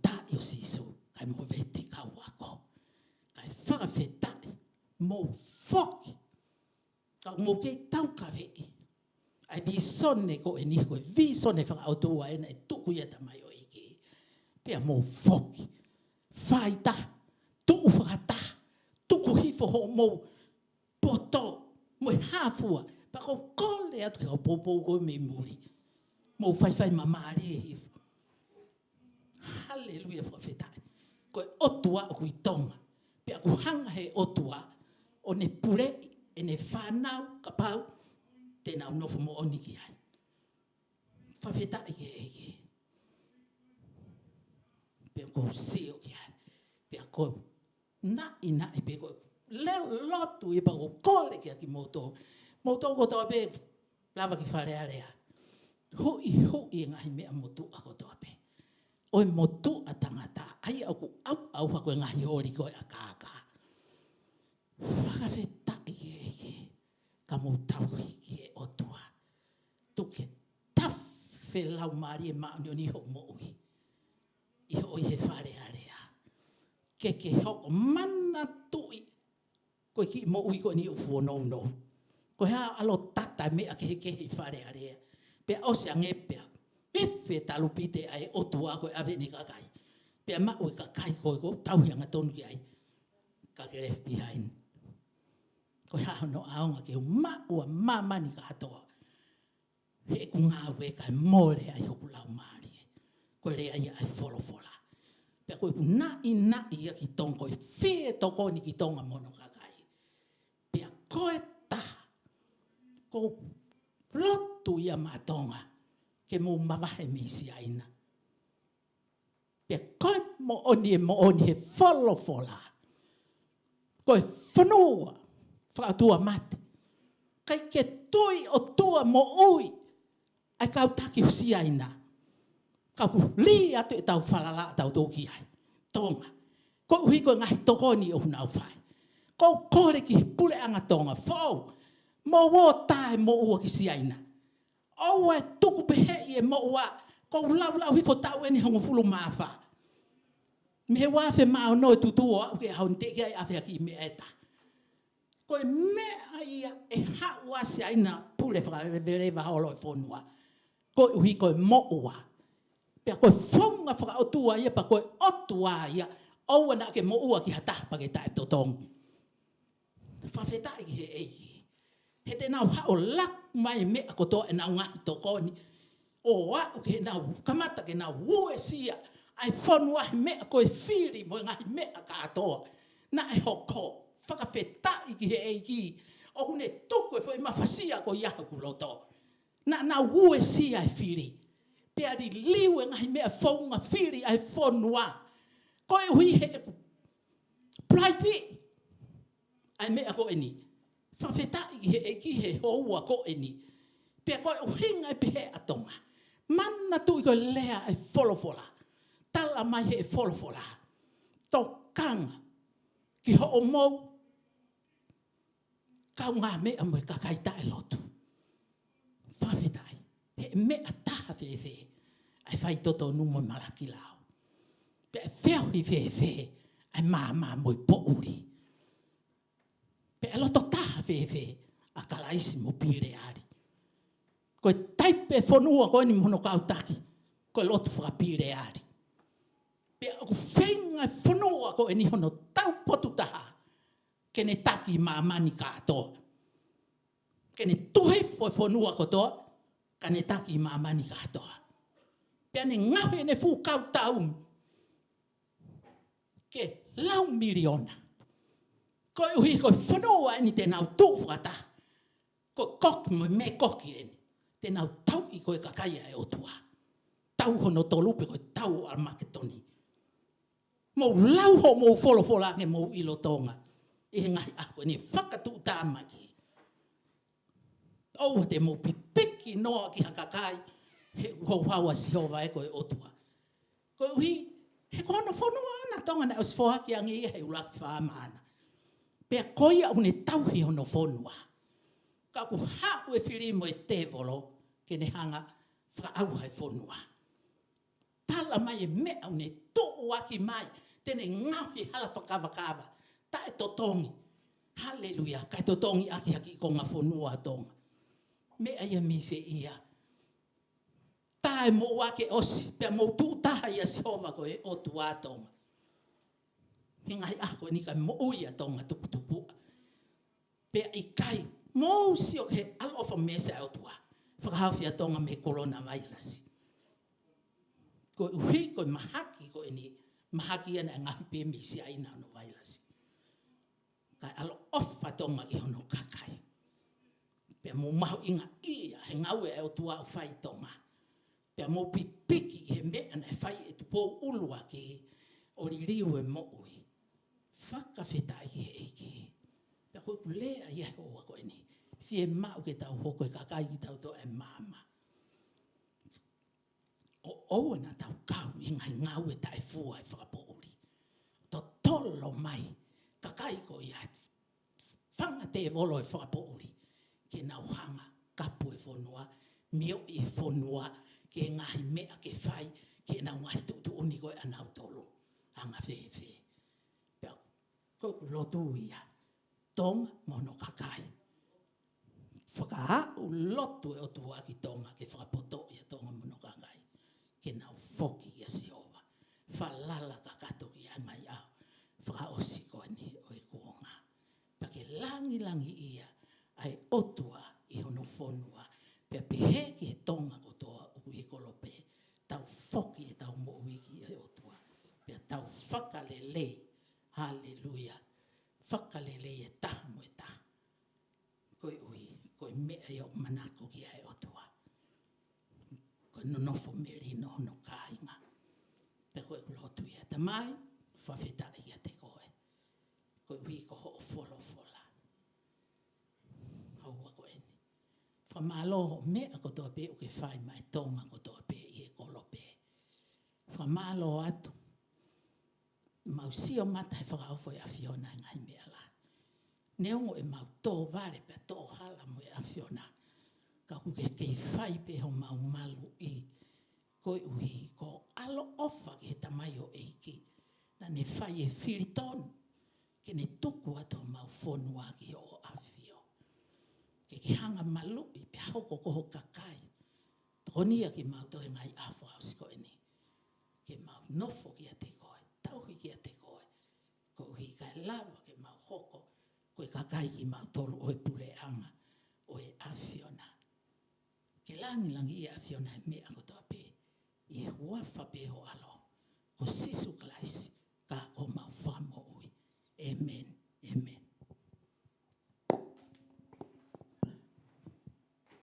ta i o sisu, kai mo vete kau ako. Kai whakawhetai, mo whoki, kau mo kei tau ka vei. Ai vi sone ko e ni koe, vi sone whakautua e na e tuku ia tamai o iki. Pea mo whoki, whaita, tuku whakata, tuku hifo ho mo poto, mo e hafua, pa ko kole atu kau popo koe me muri. Mo whai mamari e hifo. Haleluia whakawhetai. Koe otua o kui tonga. Pea ku hanga he otua, o ne pure, e ne whanau, ka pau, te nau nofo mo oni ki ai. Whawhetai ke eke. Pea ko seo ki ai. Pea ko nai pe ko leo lotu e pa ko kole ki aki moto. Moto ko toa pe lava ki wharearea. Hui e ngahi mea motu a ko toa pe. Oi motu a tangata. Ai au hako e ngahi hori koe a kāka. Whakawhetai ke eke. Ka mo tau hiki e otua. Tuke tawhe lau maari e mauni o ni ho mo ui. I ho i he wharearea. Ke hoko mana tui. Koe ki mo ui koe ni ufuo no. Koe haa alo tata mea ke he wharearea. Pea ose a ngepea. Pefe talupite ai otua koe ave ni kakai. Pea mau e kakai koe ko tauhianga tonu ki ai. Ka ke left behind. Koe haa no aonga ke maua mamani ka hatoa. He ku ngā ue kai mole ai hoku lau maari. Koe rea ia ai wholofola. Pea koe ku nai ia ki tonga koe whee toko ni ki tonga mono kakai. Pea koe taha. Ko lotu ia matonga. Ke mo mawahe misi aina. Pea koe mo oni he wholofola. Koe whanua, whakatua mate. Kai ke tui o tua mo ui, ai kau taki husi aina. Kau ku li atu e tau whalala tau tōki ai. Tonga. Koe uhi koe ngahi tokoni o hunau whai. Kou kore ki pule anga tonga. Whau, mo wo tae mo ua ki si aina. Oua e tuku pehe e mo ua. Kou lau hifo tau e ni hongo fulu mawha. Me he wafe mao no e tutua au ke haun teki ai awhea ki me eta. Koe mea ia e haua se aina pule whakarevelewa holo e whonua. Koe uhi koe mo ua. Pea koe whonga whakaotua ia pa koe otua ia. Oua na ke mo ua ki hatapa ke tae totongu. Whawhetai ki he eiki. He te nau hao lak mai mea kotoa e nau ngahi tokoni. O au ke nau kamata ke nau ue sia. Ai whanua he mea koe whiri mo ngahi mea katoa. Na e hoko. Whakawhetai ki he eiki. O hune tuku e whai mawhasia ko iaha kuloto. Na ue sia e whiri. Pea li liu e ngahi mea whaunga whiri ai whanua. Koe hui he praipi. Ai mea ko eni. Whawhetai ki he eiki he houa ko eni. Pea koe uhinga e pehe atonga. Mana tui koe lea e wholofola. Tala mai he wholofola. Tokanga. Ki ho o mou. Kau ngā mea mo e kakaita e lotu. Whawhetai. He mea taha whewhe. Ai whai toto numo malaki lao. Pea wheahui whewhe. Ai mā mo i pouri. Pea loto taha whewhe. A kalaisi mo pire ari. Koe taipe whanua koe ni mono kautaki. Koe loto whakapire ari. Pea aku whenga whanua koe ni hono tau potu taha. Kene taki mamani katoa. Kene tuhefo whanua kotoa. Kene taki mamani katoa. Pea ne ngahui ne fu kau taum. Ke lau miliona. Koe uhi koe whanua eni te nau tūwhata. Koe koki mo me koki eni. Te nau tau i koe kakaia e otua. Tau hono tolupe koe tau al maketoni. Mo lau ho mo wholofola ke mo ilo tonga. E ngai ako ni whakatu tāmaki. Oua te mo pipiki noa ki hakakai. he wau si hova e koe otua. Koe uhi, he kono whanua ana tonga na osfoa ki angi he ulak whaamana. Pea koia une tauhi hono whanua. Ka ku hau e whirimo e tevolo ke ne hanga whaau hai whanua. Tala mai e mea une tōu aki mai, tene ngauhi hala whakawakawa, ta e totongi. Haleluia, kai totongi aki haki ko ngā whanua tonga. Mea ia mi se ia. Tae mo wake osi, pea mo tūtaha ia sihova ko e otu atonga. Hingai ako ni kai mo uia tonga tuputupua. Pea i kai, mo sio he alofa mesa e otua. Whakahawhia tonga me corona virus. Ko uhi ko mahaki ko ni mahaki ana ngahi pe misi aina no virus. Kai alo ofa tonga ki hono kakai. Pea mo mahu inga ia he ngaue e otua o whai tonga. Pea mo pipiki he mea na e whai e tupo ulua ki o ririu e mo ui. Whakawhetai he eiki. Pea koe kulea ia hoa koe ni. Fie mau ke tau hoko e kakai ki tau to e mama. O oua na tau kau i ngai ngau e tae fua e whakapouri. To tolo mai, kakai ko ia whanga te volo e whakapouri. Ke nau hanga, kapu e whonua, mio i whonua, ke ngahi mea ke whai, ke nau ngahi tutu uni koe anau tolo. Hanga whewhe. Pea, koe lotu ia, tonga mono kakai. Whakaau lotu e otu aki tonga ke whakapoto ia tonga mono kakai. Ke nau foki ia siova. Whalala ka kato ki angai au. Whakaosi koe ni o e kuonga. Pa ke langi ia ai otua i hono whonua. Pea pehe ki he tonga kotoa ui kolope. Tau foki e tau mo uiki e otua. Pea tau whakalele. Haleluia. Whakalele e taha mo e taha. Koe ui. Koe mea i o manako ki ai otua. Koe nonofo meri no hono kāinga. Pe koe kulotu ia ta mai, whawheta ia te koe. Koe ui ko ho o fola. Haua koe ni. Whamalo ho mea kotoa pe o ke whai mai tonga kotoa pe i e kolope. Whamalo atu. Mau sio mata he whakaofo e awhiona ngai mea la. Neongo e mau tō vare pe tō hala mo e awhiona. Ka kuke kei whai pe ho mau malu i. Koe uhi ko alo ofa ki he tamai o eiki. Na ne whai e whiriton. Ke ne tuku ato mau whonua ki o awhio. Ke hanga malu i pe hauko koho kakai. Tonia ki mau tohe ngai awha au siko eni. Ke mau nofo ki a te koe. Tauhi ki a te koe. Ko uhi kai lawa ke mau hoko. Koe kakai ki mau tolu o e pule anga. O e awhiona. Ke langi i awhiona he mea kotoa pe. I e huafa pe ho alo. Ko sisu klaisi.